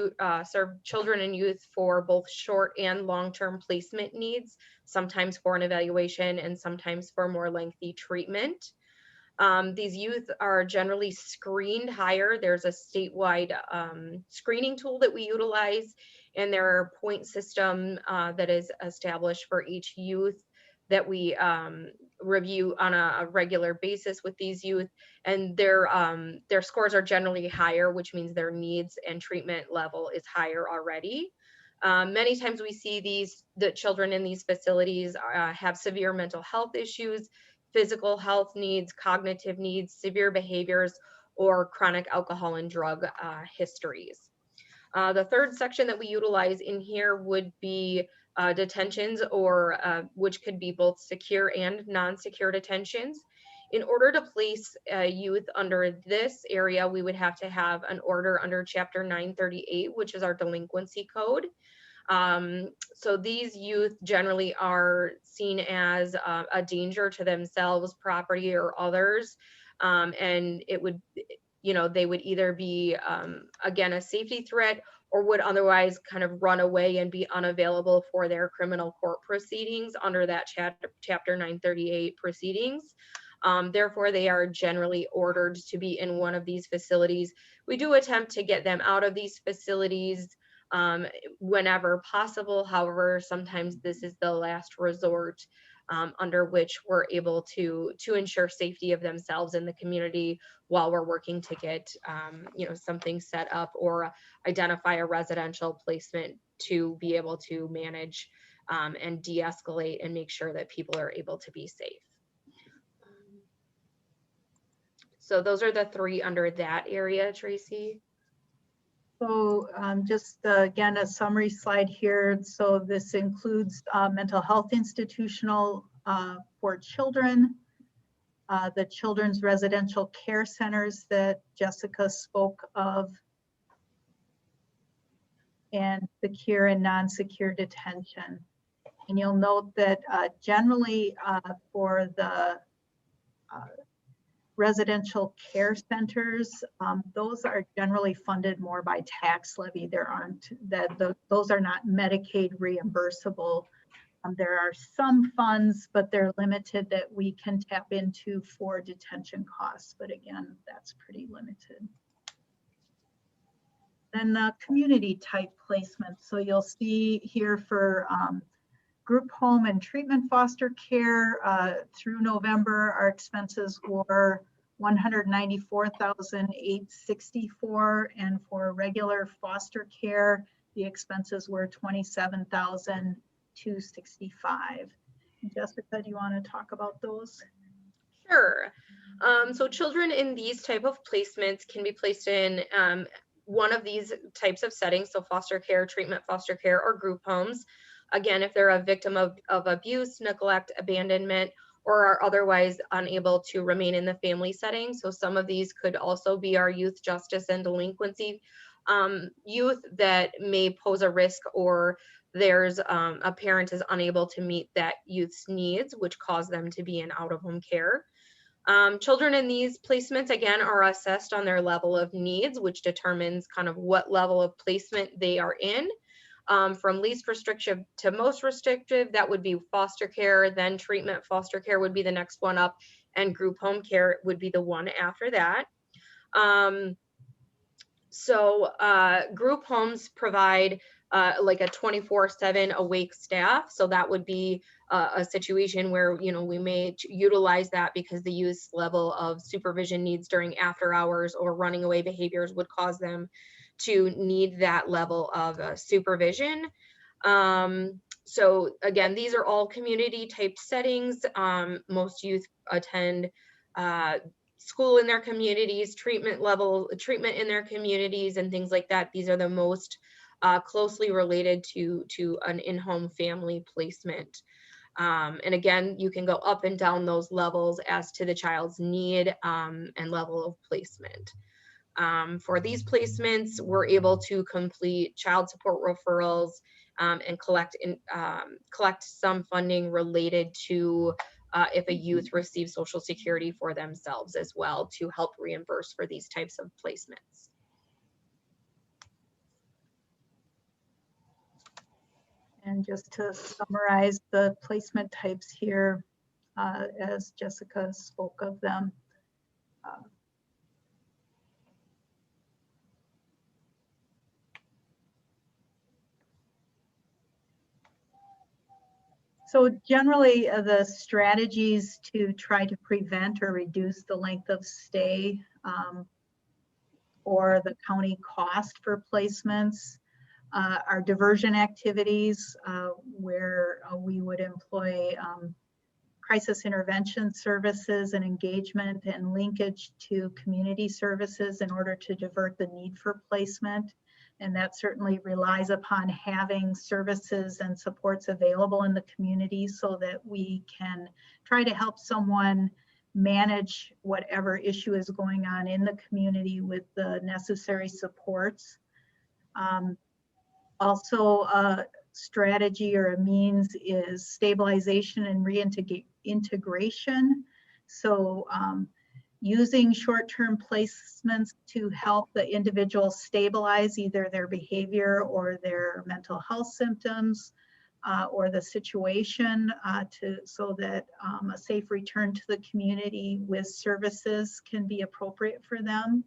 serve children and youth for both short and long-term placement needs, sometimes for an evaluation and sometimes for more lengthy treatment. These youth are generally screened higher. There's a statewide screening tool that we utilize, and there are point system that is established for each youth that we review on a regular basis with these youth, and their scores are generally higher, which means their needs and treatment level is higher already. Many times we see the children in these facilities have severe mental health issues, physical health needs, cognitive needs, severe behaviors, or chronic alcohol and drug histories. The third section that we utilize in here would be detentions, or which could be both secure and non-secure detentions. In order to place youth under this area, we would have to have an order under Chapter 938, which is our delinquency code. So these youth generally are seen as a danger to themselves, property, or others, and it would, they would either be, again, a safety threat, or would otherwise kind of run away and be unavailable for their criminal court proceedings under that Chapter 938 proceedings. Therefore, they are generally ordered to be in one of these facilities. We do attempt to get them out of these facilities whenever possible. However, sometimes this is the last resort under which we're able to ensure safety of themselves in the community while we're working to get something set up or identify a residential placement to be able to manage and de-escalate and make sure that people are able to be safe. So those are the three under that area, Tracy. So just again, a summary slide here. So this includes mental health institutional for children, the children's residential care centers that Jessica spoke of, and secure and non-secure detention. And you'll note that generally for the residential care centers, those are generally funded more by tax levy. Those are not Medicaid reimbursable. There are some funds, but they're limited that we can tap into for detention costs. But again, that's pretty limited. Then community type placement. So you'll see here for group home and treatment foster care through November, our expenses were $194,864, and for regular foster care, the expenses were $27,265. Jessica, do you want to talk about those? Sure. So children in these type of placements can be placed in one of these types of settings, so foster care, treatment foster care, or group homes. Again, if they're a victim of abuse, neglect, abandonment, or are otherwise unable to remain in the family setting. So some of these could also be our youth justice and delinquency youth that may pose a risk, or there's a parent is unable to meet that youth's needs, which cause them to be in out-of-home care. Children in these placements, again, are assessed on their level of needs, which determines kind of what level of placement they are in. From least restrictive to most restrictive, that would be foster care, then treatment foster care would be the next one up, and group home care would be the one after that. Group homes provide like a 24/7 awake staff. So that would be a situation where, we may utilize that because the youth's level of supervision needs during after hours or running away behaviors would cause them to need that level of supervision. So again, these are all community type settings. Most youth attend school in their communities, treatment in their communities, and things like that. These are the most closely related to an in-home family placement. And again, you can go up and down those levels as to the child's need and level of placement. For these placements, we're able to complete child support referrals and collect some funding related to if a youth receives Social Security for themselves as well, to help reimburse for these types of placements. And just to summarize the placement types here, as Jessica spoke of them. So generally, the strategies to try to prevent or reduce the length of stay or the county cost for placements are diversion activities where we would employ crisis intervention services and engagement and linkage to community services in order to divert the need for placement. And that certainly relies upon having services and supports available in the community so that we can try to help someone manage whatever issue is going on in the community with the necessary supports. Also, a strategy or a means is stabilization and reintegration. So using short-term placements to help the individual stabilize either their behavior or their mental health symptoms or the situation so that a safe return to the community with services can be appropriate for them.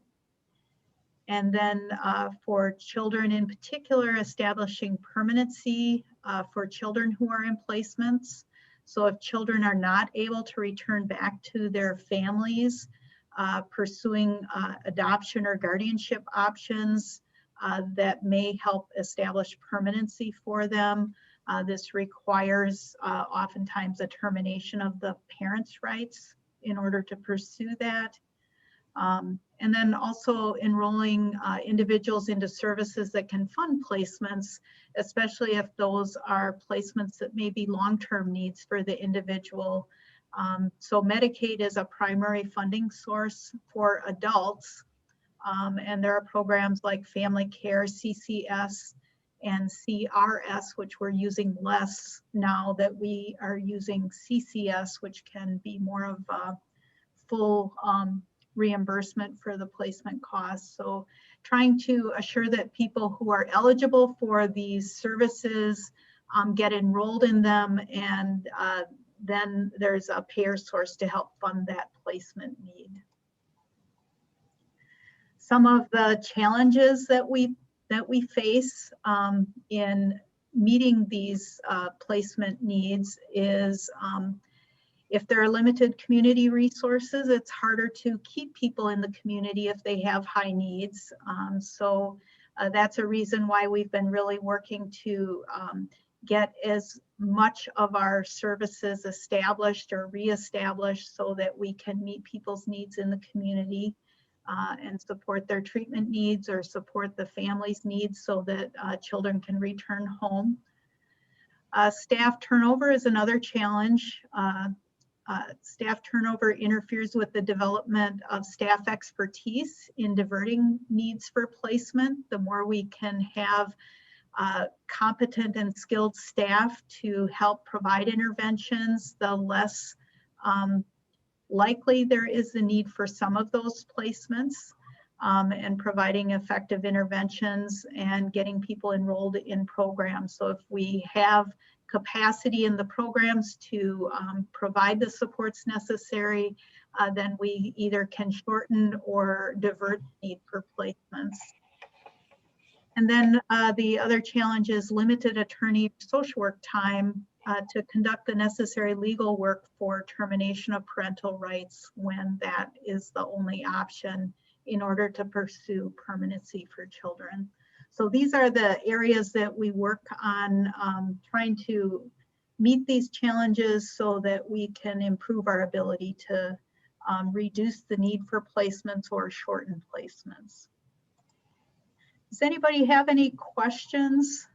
And then for children in particular, establishing permanency for children who are in placements. So if children are not able to return back to their families, pursuing adoption or guardianship options that may help establish permanency for them. This requires oftentimes a termination of the parents' rights in order to pursue that. And then also enrolling individuals into services that can fund placements, especially if those are placements that may be long-term needs for the individual. So Medicaid is a primary funding source for adults, and there are programs like Family Care, CCS, and CRS, which we're using less now that we are using CCS, which can be more of a full reimbursement for the placement costs. So trying to assure that people who are eligible for these services get enrolled in them, and then there's a payer source to help fund that placement need. Some of the challenges that we face in meeting these placement needs is if there are limited community resources, it's harder to keep people in the community if they have high needs. So that's a reason why we've been really working to get as much of our services established or reestablished so that we can meet people's needs in the community and support their treatment needs or support the family's needs so that children can return home. Staff turnover is another challenge. Staff turnover interferes with the development of staff expertise in diverting needs for placement. The more we can have competent and skilled staff to help provide interventions, the less likely there is the need for some of those placements, and providing effective interventions and getting people enrolled in programs. So if we have capacity in the programs to provide the supports necessary, then we either can shorten or divert the need for placements. And then the other challenge is limited attorney social work time to conduct the necessary legal work for termination of parental rights when that is the only option in order to pursue permanency for children. So these are the areas that we work on trying to meet these challenges so that we can improve our ability to reduce the need for placements or shorten placements. Does anybody have any questions?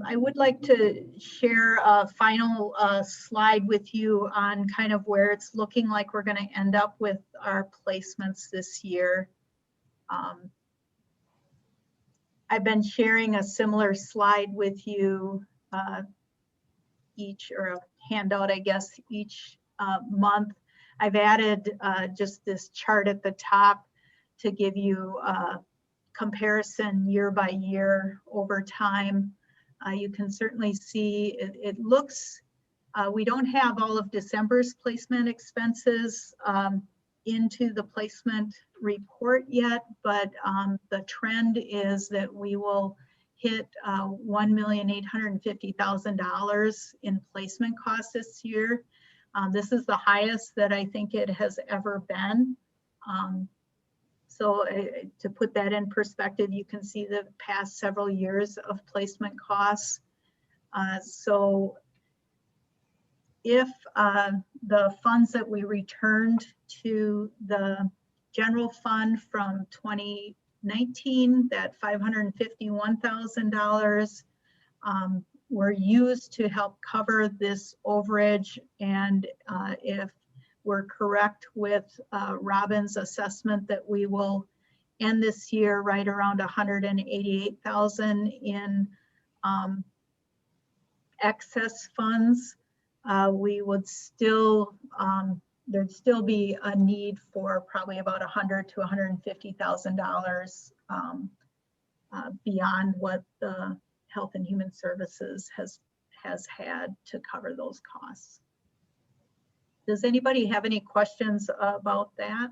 I would like to share a final slide with you on kind of where it's looking like we're going to end up with our placements this year. I've been sharing a similar slide with you each, or a handout, I guess, each month. I've added just this chart at the top to give you a comparison year by year over time. You can certainly see it looks, we don't have all of December's placement expenses into the placement report yet, but the trend is that we will hit $1,850,000 in placement costs this year. This is the highest that I think it has ever been. So to put that in perspective, you can see the past several years of placement costs. So if the funds that we returned to the general fund from 2019, that $551,000 were used to help cover this overage, and if we're correct with Robin's assessment that we will end this year right around 188,000 in excess funds, we would still, there'd still be a need for probably about $100,000 to $150,000 beyond what the Health and Human Services has had to cover those costs. Does anybody have any questions about that?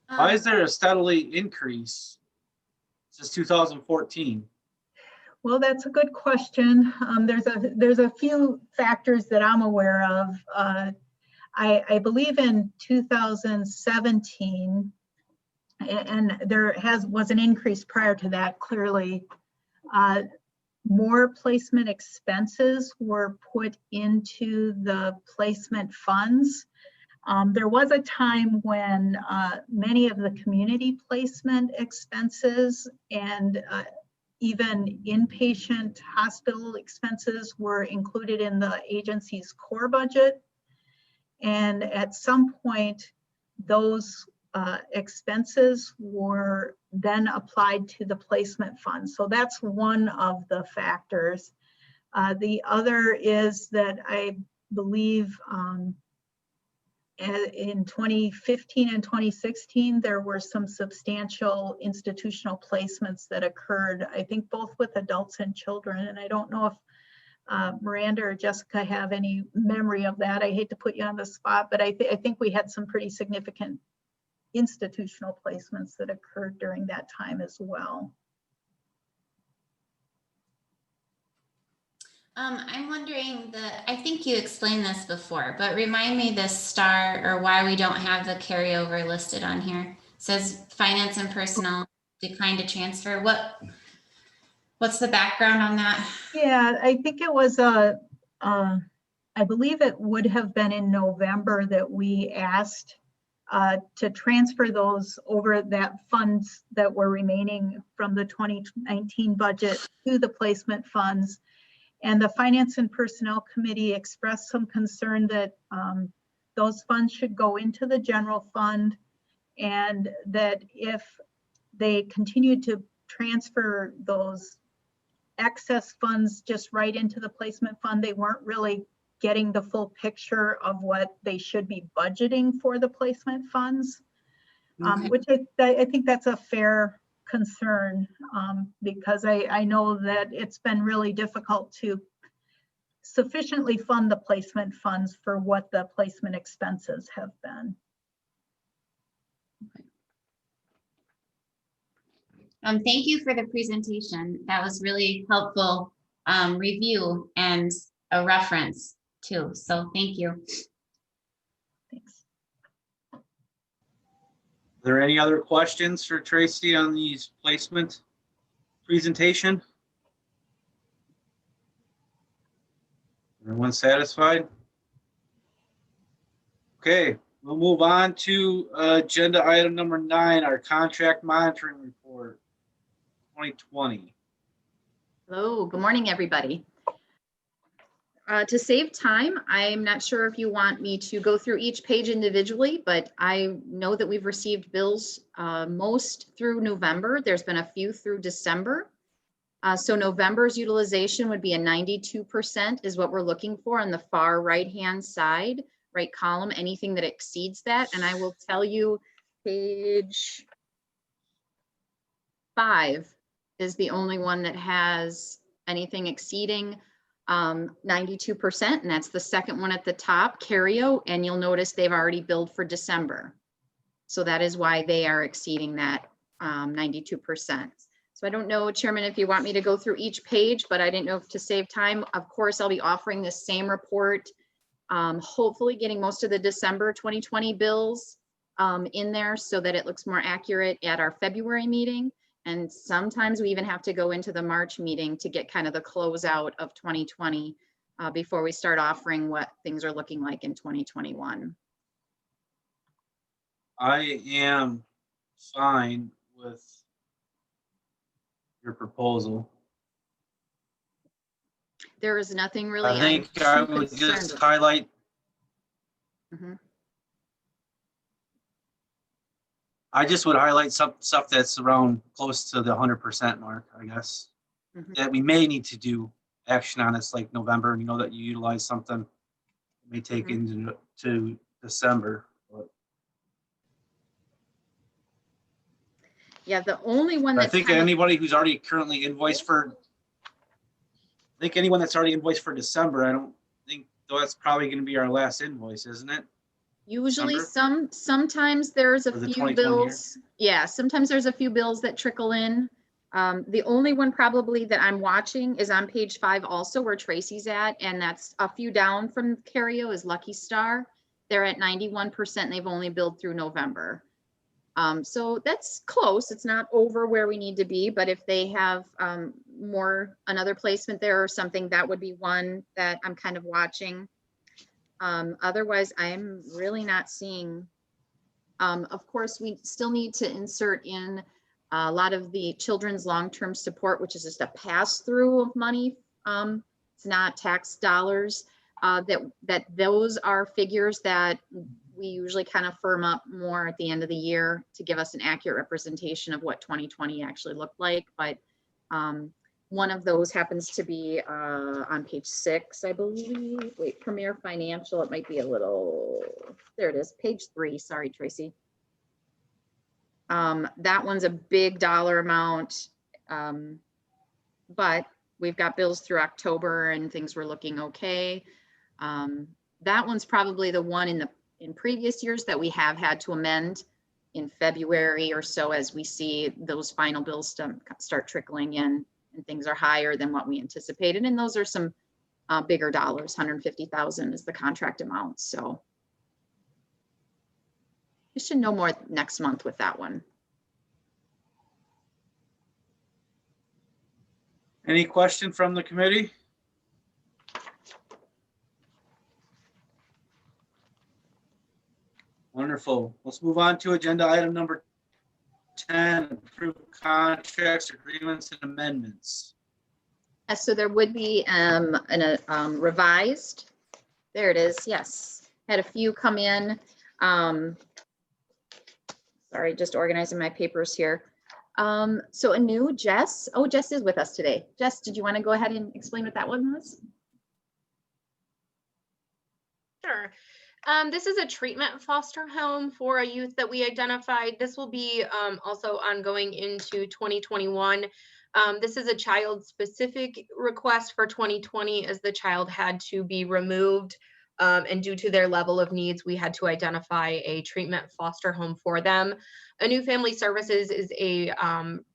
Why is there a steadily increase since 2014? Well, that's a good question. There's a few factors that I'm aware of. I believe in 2017, and there was an increase prior to that, clearly. More placement expenses were put into the placement funds. There was a time when many of the community placement expenses and even inpatient hospital expenses were included in the agency's core budget. And at some point, those expenses were then applied to the placement fund. So that's one of the factors. The other is that I believe in 2015 and 2016, there were some substantial institutional placements that occurred, I think both with adults and children. And I don't know if Miranda or Jessica have any memory of that. I hate to put you on the spot, but I think we had some pretty significant institutional placements that occurred during that time as well. I'm wondering I think you explained this before, but remind me the star or why we don't have the carryover listed on here. It says finance and personnel declined to transfer. What's the background on that? Yeah, I think it was I believe it would have been in November that we asked to transfer those over that funds that were remaining from the 2019 budget to the placement funds. And the Finance and Personnel Committee expressed some concern that those funds should go into the general fund, and that if they continued to transfer those excess funds just right into the placement fund, they weren't really getting the full picture of what they should be budgeting for the placement funds, which I think that's a fair concern, because I know that it's been really difficult to sufficiently fund the placement funds for what the placement expenses have been. Thank you for the presentation. That was really helpful review and a reference too. So thank you. Thanks. Are there any other questions for Tracy on these placement presentation? Everyone satisfied? Okay, we'll move on to agenda item number 9, our contract monitoring report 2020. Hello, good morning, everybody. To save time, I'm not sure if you want me to go through each page individually, but I know that we've received bills most through November. There's been a few through December. So November's utilization would be a 92% is what we're looking for on the far right-hand side, right column, anything that exceeds that. And I will tell you page 5 is the only one that has anything exceeding 92%, and that's the second one at the top, Cario, and you'll notice they've already billed for December. So that is why they are exceeding that 92%. So I don't know, Chairman, if you want me to go through each page, but I didn't know if to save time. Of course, I'll be offering this same report, hopefully getting most of the December 2020 bills in there so that it looks more accurate at our February meeting. And sometimes we even have to go into the March meeting to get kind of the closeout of 2020 before we start offering what things are looking like in 2021. I am fine with your proposal. There is nothing really. I think I would just highlight. Mhm. I just would highlight some stuff that's around close to the 100% mark, I guess. Mhm. That we may need to do action on. It's like November, and you know that you utilize something, it may take into to December. But Yeah, the only one I that's think kind of, anybody who's already currently invoiced for, I think anyone that's already invoiced for December, I don't think, though that's probably going to be our last invoice, isn't it? usually December? sometimes there's a For the few 2020 year? bills. Yeah, sometimes there's a few bills that trickle in. The only one probably that I'm watching is on page 5 also, where Tracy's at, and that's a few down from Cario, is Lucky Star. They're at 91% and they've only billed through November. So that's close. It's not over where we need to be, but if they have another placement there or something, that would be one that I'm kind of watching. Otherwise, I'm really not seeing. Of course, we still need to insert in a lot of the children's long-term support, which is just a pass-through of money. It's not tax dollars. That those are figures that we usually kind of firm up more at the end of the year to give us an accurate representation of what 2020 actually looked like. But one of those happens to be on page 6, I believe. Wait, Premier Financial, it might be a little, there it is, page 3. Sorry, Tracy. That one's a big dollar amount, but we've got bills through October and things were looking okay. That one's probably the one in previous years that we have had to amend in February or so as we see those final bills start trickling in and things are higher than what we anticipated. And those are some bigger dollars. 150,000 is the contract amount. So you should know more next month with that one. Any question from the committee? Wonderful. Let's move on to agenda item number 10, approve contracts, agreements, and amendments. So there would be a revised, there it is, yes. Had a few come in. Sorry, just organizing my papers here. So a new Jess, Jess is with us today. Jess, did you want to go ahead and explain what that one was? Sure. This is a treatment foster home for a youth that we identified. This will be also ongoing into 2021. This is a child-specific request for 2020 as the child had to be removed. And due to their level of needs, we had to identify a treatment foster home for them. A New Family Services is a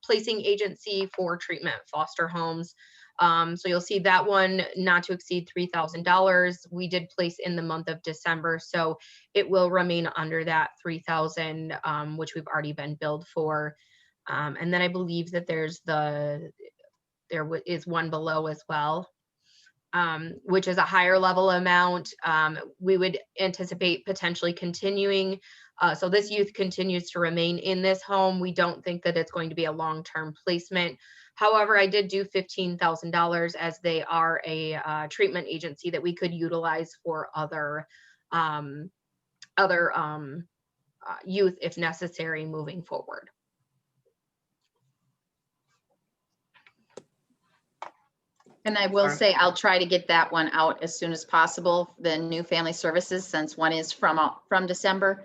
placing agency for treatment foster homes. So you'll see that one not to exceed $3,000. We did place in the month of December, so it will remain under that $3,000, which we've already been billed for. And then I believe that there is one below as well, which is a higher level amount. We would anticipate potentially continuing. So this youth continues to remain in this home. We don't think that it's going to be a long-term placement. However, I did do $15,000 as they are a treatment agency that we could utilize for other youth if necessary moving forward. And I will say, I'll try to get that one out as soon as possible, the New Family Services, since one is from December.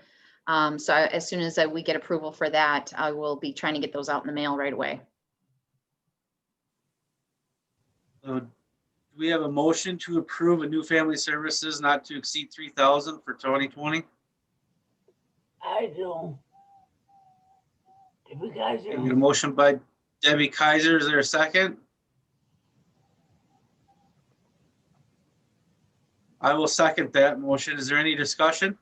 So as soon as we get approval for that, I will be trying to get those out in the mail right away. So do Do we have a motion to approve a new family services not to exceed 3,000 for 2020? I do. If you guys We get a motion by Debbie Kaiser. Is there a second? I will second that motion. Is there any discussion?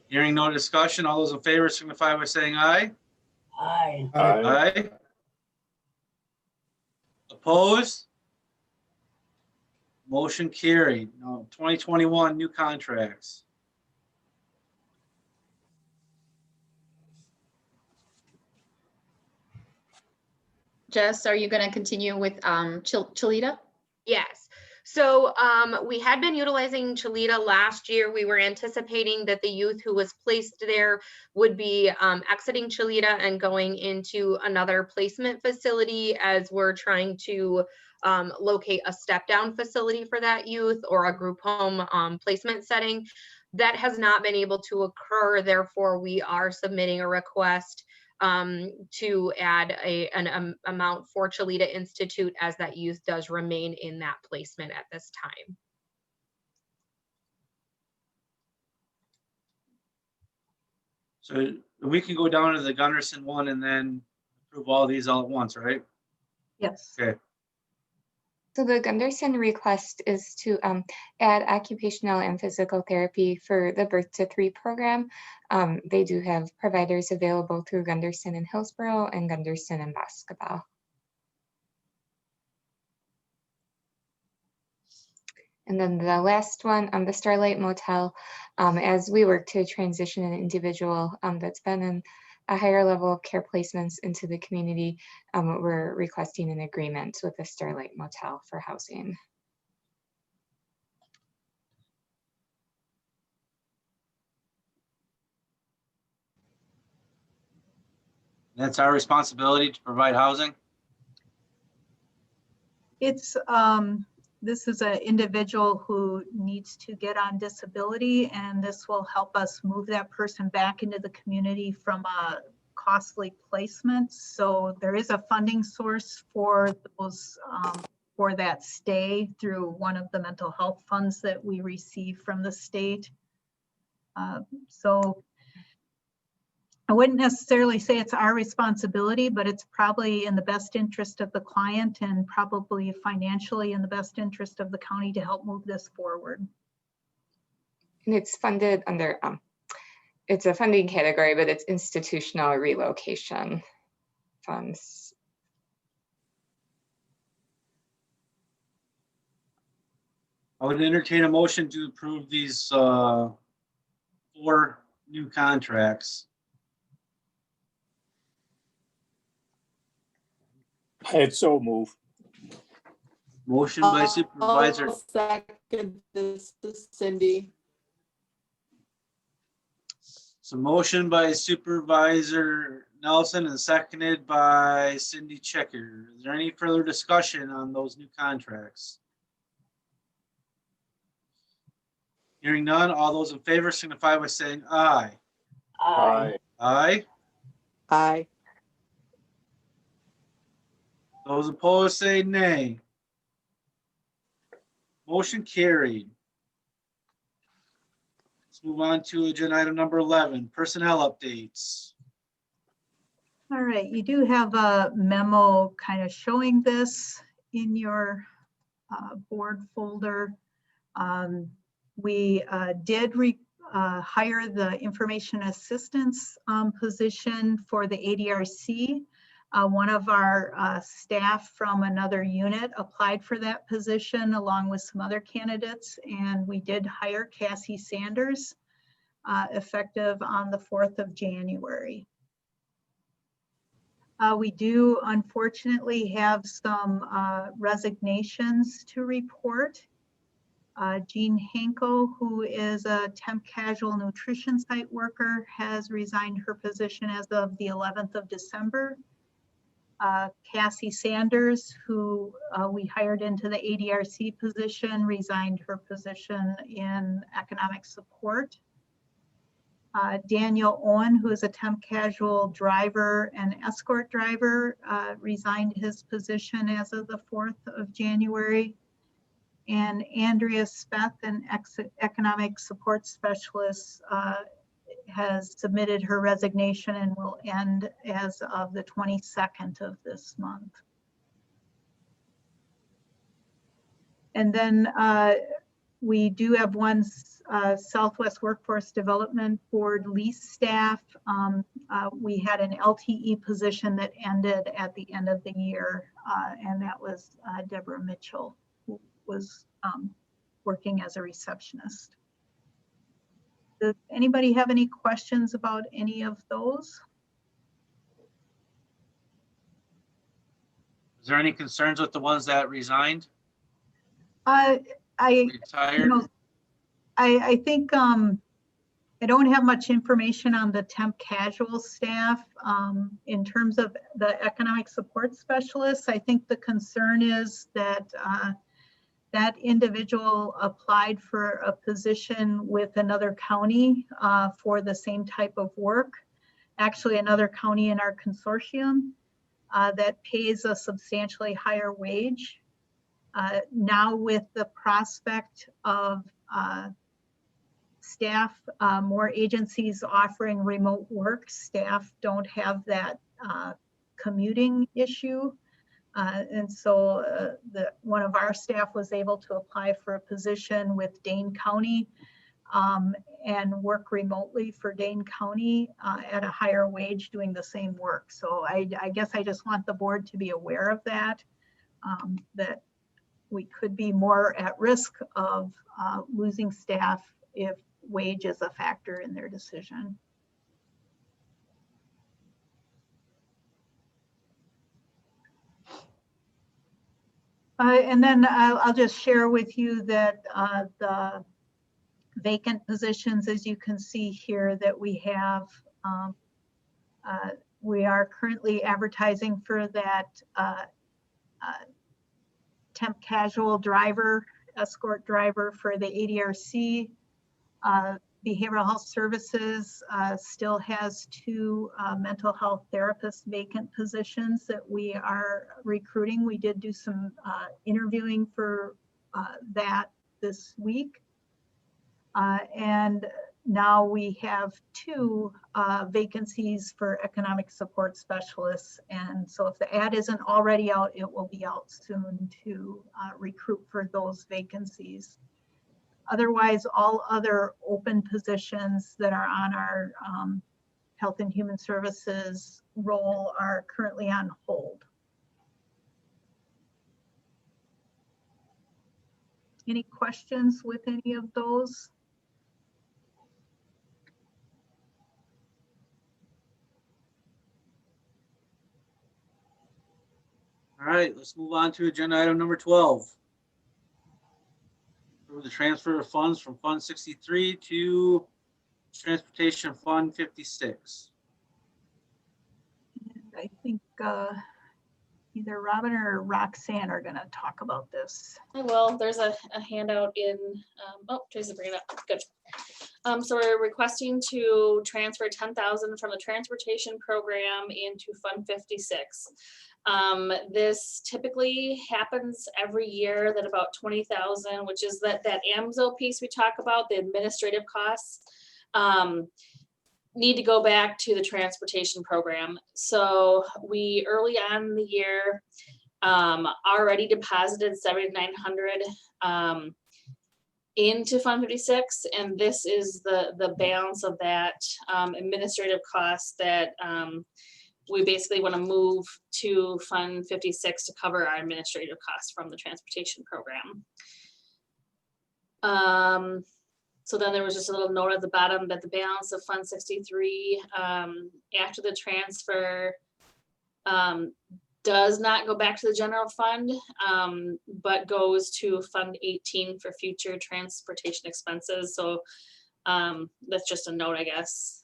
Hearing no discussion, all those in favor signify by saying aye. Aye. Aye. Opposed? Motion carried. No, 2021 new contracts. Jess, are you going to continue with Cholita? Yes. So we had been utilizing Cholita last year. We were anticipating that the youth who was placed there would be exiting Cholita and going into another placement facility, as we're trying to locate a step down facility for that youth or a group home placement setting. That has not been able to occur. Therefore, we are submitting a request to add an amount for Cholita Institute, as that youth does remain in that placement at this time. So we can go down to the Gunderson one and then approve all these all at once, right? Yes. Okay. So the Gunderson request is to add occupational and physical therapy for the Birth to 3 program. They do have providers available through Gunderson in Hillsborough and Gunderson in Basketball. And then the last one, the Starlight Motel, as we work to transition an individual that's been in a higher level of care placements into the community, we're requesting an agreement with the Starlight Motel for housing. That's our responsibility to provide housing. It's, this is an individual who needs to get on disability, and this will help us move that person back into the community from a costly placement. So there is a funding source for those, for that stay through one of the mental health funds that we receive from the state. So I wouldn't necessarily say it's our responsibility, but it's probably in the best interest of the client and probably financially in the best interest of the county to help move this forward. And it's funded under, it's a funding category, but it's institutional relocation funds. I would entertain a motion to approve these 4 new contracts. I'd so move. Motion by Supervisor. I'll second this is Cindy. So motion by Supervisor Nelson and seconded by Cindy Checker. Is there any further discussion on those new contracts? Hearing none, all those in favor signify by saying aye. Aye. Aye. Aye. Those opposed say nay. Motion carried. Let's move on to agenda item number 11, personnel updates. All right, you do have a memo kind of showing this in your board folder. We did hire the information assistance position for the ADRC. One of our staff from another unit applied for that position along with some other candidates, and we did hire Cassie Sanders effective on the 4th of January. We do unfortunately have some resignations to report. Jean Henko, who is a temp casual nutrition site worker, has resigned her position as of the 11th of December. Cassie Sanders, who we hired into the ADRC position, resigned her position in economic support. Daniel Owen, who is a temp casual driver and escort driver, resigned his position as of the 4th of January. And Andrea Speth, an economic support specialist, has submitted her resignation and will end as of the 22nd of this month. And then we do have one Southwest Workforce Development Board lease staff. We had an LTE position that ended at the end of the year, and that was Deborah Mitchell, who was working as a receptionist. Does anybody have any questions about any of those? Is there any concerns with the ones that resigned? Retired? You know, I think I don't have much information on the temp casual staff. In terms of the economic support specialists, I think the concern is that that individual applied for a position with another county for the same type of work, actually another county in our consortium that pays a substantially higher wage. Now with the prospect of staff, more agencies offering remote work, staff don't have that commuting issue. And so one of our staff was able to apply for a position with Dane County and work remotely for Dane County at a higher wage doing the same work. So I guess I just want the board to be aware of that, that we could be more at risk of losing staff if wage is a factor in their decision. And then I'll just share with you that the vacant positions, as you can see here, that we have, we are currently advertising for that temp casual driver, escort driver for the ADRC. Behavioral Health Services still has 2 mental health therapist vacant positions that we are recruiting. We did do some interviewing for that this week. And now we have 2 vacancies for economic support specialists. And so if the ad isn't already out, it will be out soon to recruit for those vacancies. Otherwise, all other open positions that are on our Health and Human Services role are currently on hold. Any questions with any of those? All right, let's move on to agenda item number 12. The transfer of funds from Fund 63 to Transportation Fund 56. And I think either Robin or Roxanne are going to talk about this. I will. There's a handout in, oh, Tracy, bring it up. Good. So we're requesting to transfer 10,000 from the transportation program into Fund 56. This typically happens every year, that about 20,000, which is that AMZO piece we talk about, the administrative costs, need to go back to the transportation program. So we early on in the year already deposited 7,900 into Fund 56, and this is the balance of that administrative cost that we basically want to move to Fund 56 to cover our administrative costs from the transportation program. So then there was just a little note at the bottom that the balance of Fund 63 after the transfer does not go back to the general fund, but goes to Fund 18 for future transportation expenses. So that's just a note, I guess.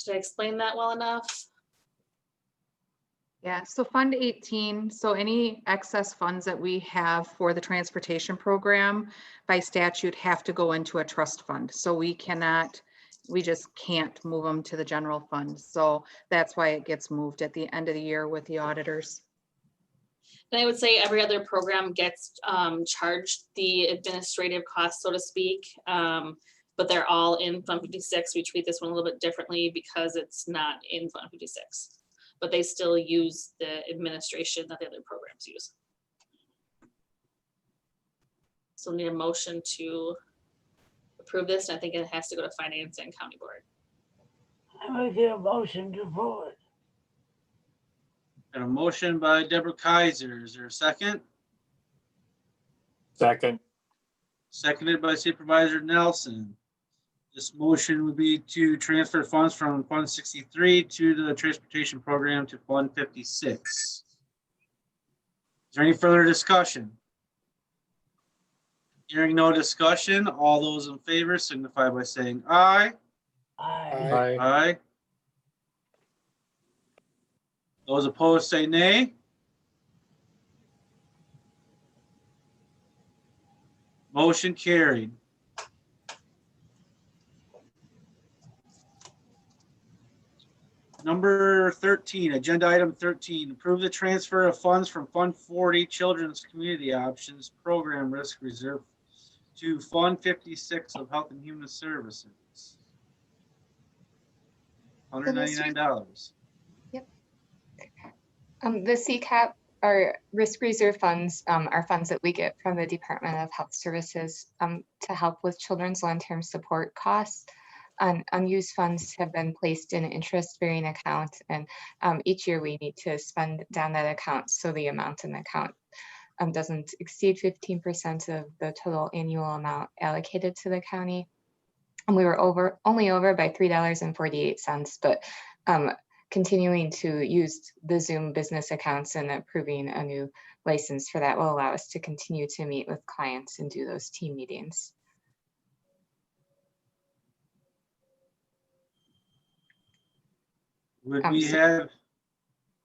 Did I explain that well enough? Yeah, so Fund 18, so any excess funds that we have for the transportation program by statute have to go into a trust fund. So we just can't move them to the general fund. So that's why it gets moved at the end of the year with the auditors. And I would say every other program gets charged the administrative costs, so to speak. But they're all in Fund 56. We treat this one a little bit differently because it's not in Fund 56. But they still use the administration that the other programs use. So need a motion to approve this. And I think it has to go to Finance and County Board. I make a motion to approve it. Got a motion by Deborah Kaiser. Is there a second? Second. Seconded by Supervisor Nelson. This motion would be to transfer funds from Fund 63 to the transportation program to Fund 56. Is there any further discussion? Hearing no discussion, all those in favor signify by saying aye. Aye. Aye. Those opposed say nay. Motion carried. Number 13, agenda item 13, approve the transfer of funds from Fund 40 Children's Community Options Program Risk Reserve to Fund 56 of Health and Human Services. $199. Yep. The CCAP or risk reserve funds are funds that we get from the Department of Health Services to help with children's long-term support costs. Unused funds have been placed in an interest-bearing account, and each year we need to spend down that account so the amount in the account doesn't exceed 15% of the total annual amount allocated to the county. And we were only over by $3.48, but continuing to use the Zoom business accounts and approving a new license for that will allow us to continue to meet with clients and do those team meetings. Would we have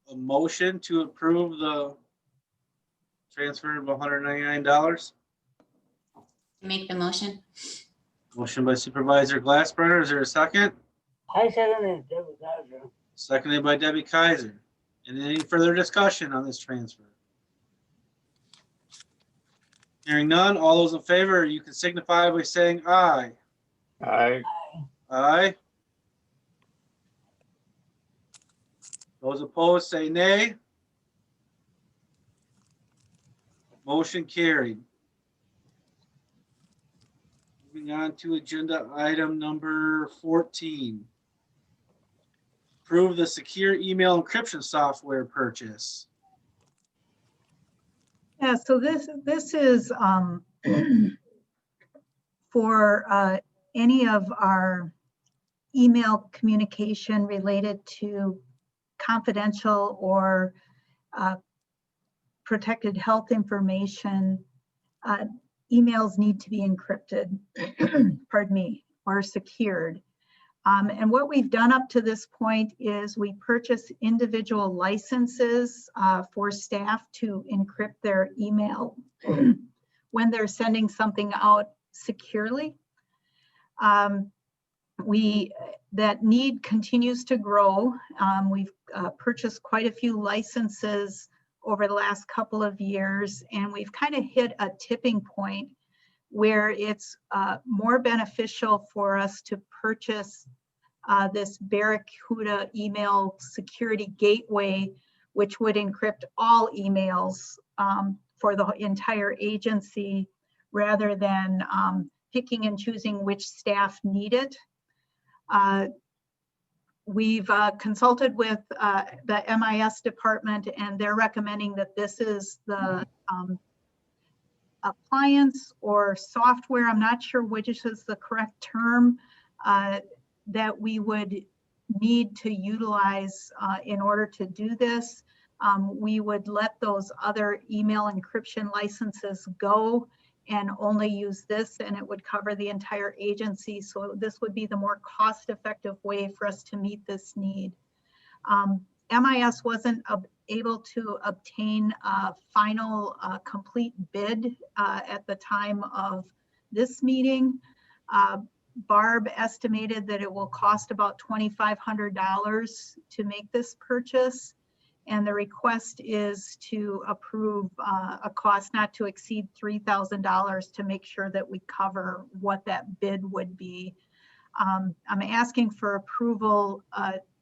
a motion to approve the transfer of $199? Make the motion. Motion by Supervisor Glassbrenner. Is there a second? I second it, Debbie Kaiser. Seconded by Debbie Kaiser. And any further discussion on this transfer? Hearing none, all those in favor, you can signify by saying aye. Aye. Aye. Those opposed say nay. Motion carried. Moving on to agenda item number 14. Approve the secure email encryption software purchase. Yeah, so this is for any of our email communication related to confidential or protected health information. Emails need to be encrypted, pardon me, or secured. And what we've done up to this point is we purchase individual licenses for staff to encrypt their email when they're sending something out securely. That need continues to grow. We've purchased quite a few licenses over the last couple of years, and we've kind of hit a tipping point where it's more beneficial for us to purchase this Barracuda email security gateway, which would encrypt all emails for the entire agency, rather than picking and choosing which staff need it. We've consulted with the MIS department, and they're recommending that this is the appliance or software, I'm not sure which is the correct term, that we would need to utilize in order to do this. We would let those other email encryption licenses go and only use this, and it would cover the entire agency. So this would be the more cost-effective way for us to meet this need. MIS wasn't able to obtain a final complete bid at the time of this meeting. Barb estimated that it will cost about $2,500 to make this purchase. And the request is to approve a cost not to exceed $3,000 to make sure that we cover what that bid would be. I'm asking for approval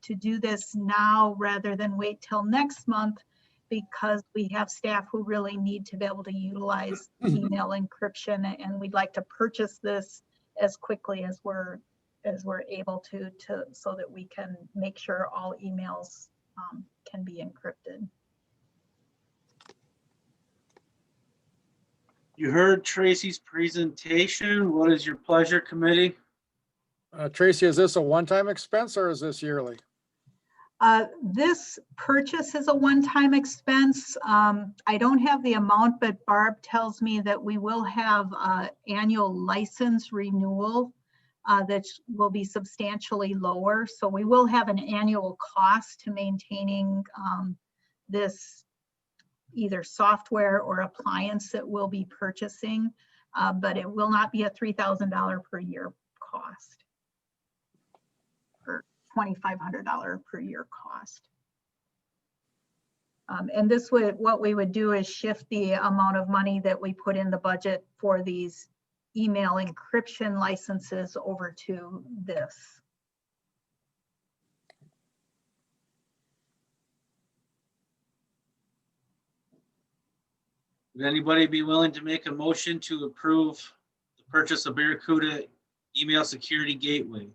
to do this now rather than wait till next month, because we have staff who really need to be able to utilize email encryption, and we'd like to purchase this as quickly as we're able to so that we can make sure all emails can be encrypted. You heard Tracy's presentation. What is your pleasure, committee? Tracy, is this a one-time expense or is this yearly? This purchase is a one-time expense. I don't have the amount, but Barb tells me that we will have annual license renewal that will be substantially lower. So we will have an annual cost to maintaining this either software or appliance that we'll be purchasing, but it will not be a $3,000 per year cost. $2,500 per year cost. And this would, what we would do is shift the amount of money that we put in the budget for these email encryption licenses over to this. Would anybody be willing to make a motion to approve the purchase of Barracuda Email Security Gateway?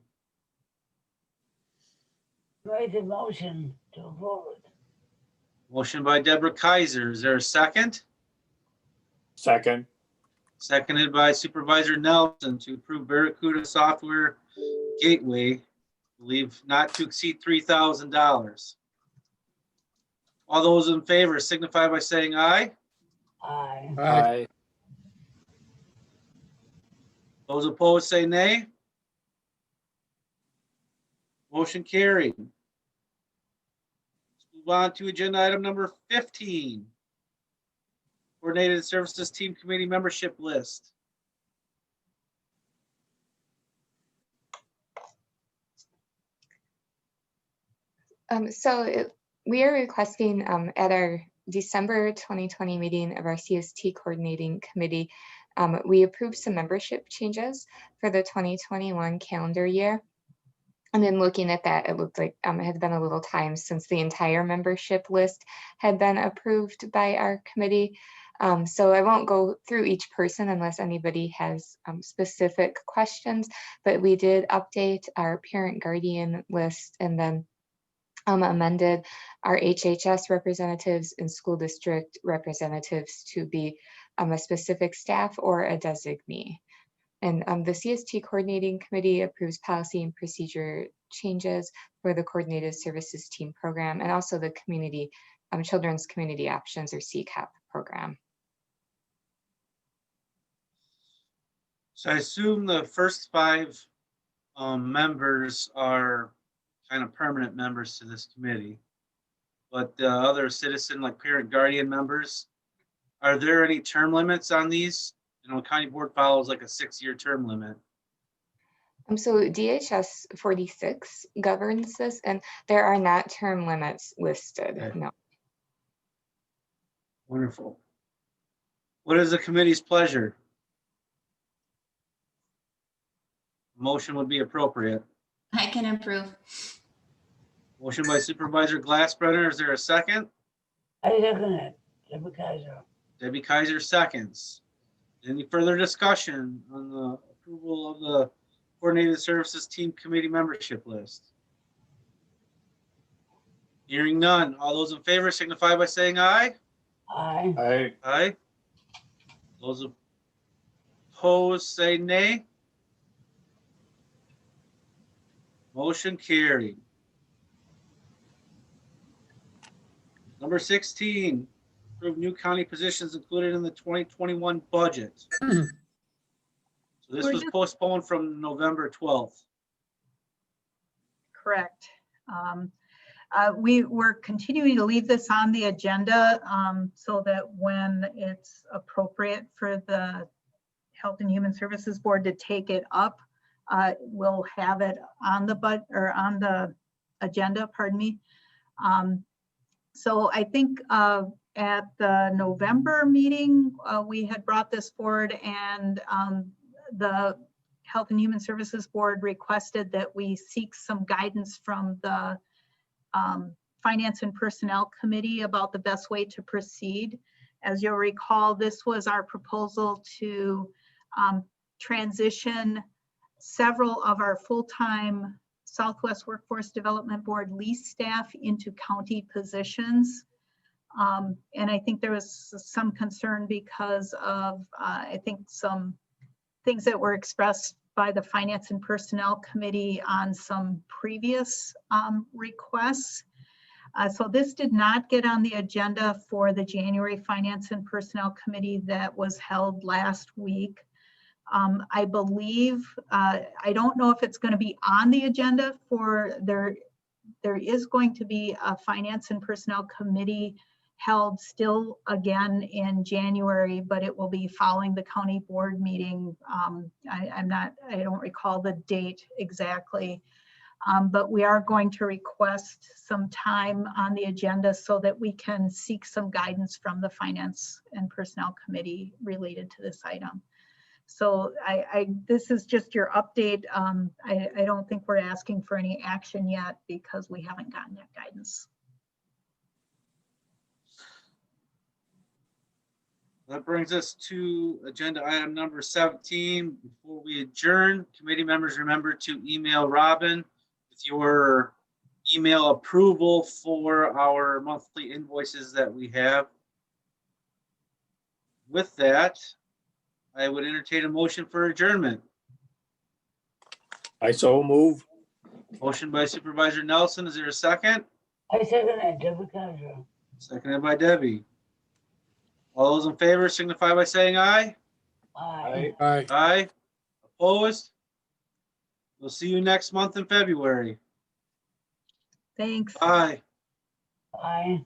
Make a motion to approve it. Motion by Deborah Kaiser. Is there a second? Second. Seconded by Supervisor Nelson to approve Barracuda Software Gateway, I believe not to exceed $3,000. All those in favor signify by saying aye. Aye. Aye. Those opposed say nay. Motion carried. Let's move on to agenda item number 15. Coordinated Services Team Committee Membership List. We are requesting at our December 2020 meeting of our CST Coordinating Committee, we approved some membership changes for the 2021 calendar year. And then looking at that, it looked like it had been a little time since the entire membership list had been approved by our committee. So I won't go through each person unless anybody has specific questions, but we did update our parent guardian list and then amended our HHS representatives and school district representatives to be a specific staff or a designee. And the CST Coordinating Committee approves policy and procedure changes for the Coordinated Services Team program and also the community, Children's Community Options or CCAP program. So I assume the first 5 members are kind of permanent members to this committee, but the other citizen, like parent guardian members, are there any term limits on these? You know, county board follows like a 6-year term limit. So DHS 46 governs this, and there are not term limits listed. Okay. No. Wonderful. What is the committee's pleasure? Motion would be appropriate. I can approve. Motion by Supervisor Glassbrenner. Is there a second? I second it. Debbie Kaiser. Debbie Kaiser seconds. Any further discussion on the approval of the Coordinated Services Team Committee membership list? Hearing none. All those in favor signify by saying aye. Aye. Aye. Aye. Those opposed say nay. Motion carried. Number 16, approve new county positions included in the 2021 budget. So this was postponed from November 12th. Correct. We were continuing to leave this on the agenda so that when it's appropriate for the Health and Human Services Board to take it up, we'll have it on the agenda, pardon me. So I think at the November meeting, we had brought this forward, and the Health and Human Services Board requested that we seek some guidance from the Finance and Personnel Committee about the best way to proceed. As you'll recall, this was our proposal to transition several of our full-time Southwest Workforce Development Board lease staff into county positions. And I think there was some concern because of, I think, some things that were expressed by the Finance and Personnel Committee on some previous requests. So this did not get on the agenda for the January Finance and Personnel Committee that was held last week. I believe, I don't know if it's going to be on the agenda for there is going to be a Finance and Personnel Committee held still again in January, but it will be following the county board meeting. I don't recall the date exactly, but we are going to request some time on the agenda so that we can seek some guidance from the Finance and Personnel Committee related to this item. So this is just your update. I don't think we're asking for any action yet because we haven't gotten that guidance. That brings us to agenda item number 17. Before we adjourn, committee members, remember to email Robin with your email approval for our monthly invoices that we have. With that, I would entertain a motion for adjournment. I so move. Motion by Supervisor Nelson. Is there a second? I second it, Debbie Castro. Seconded by Debbie. All those in favor signify by saying aye. Aye. Aye. Aye. Opposed? We'll see you next month in February. Thanks. Aye. Aye.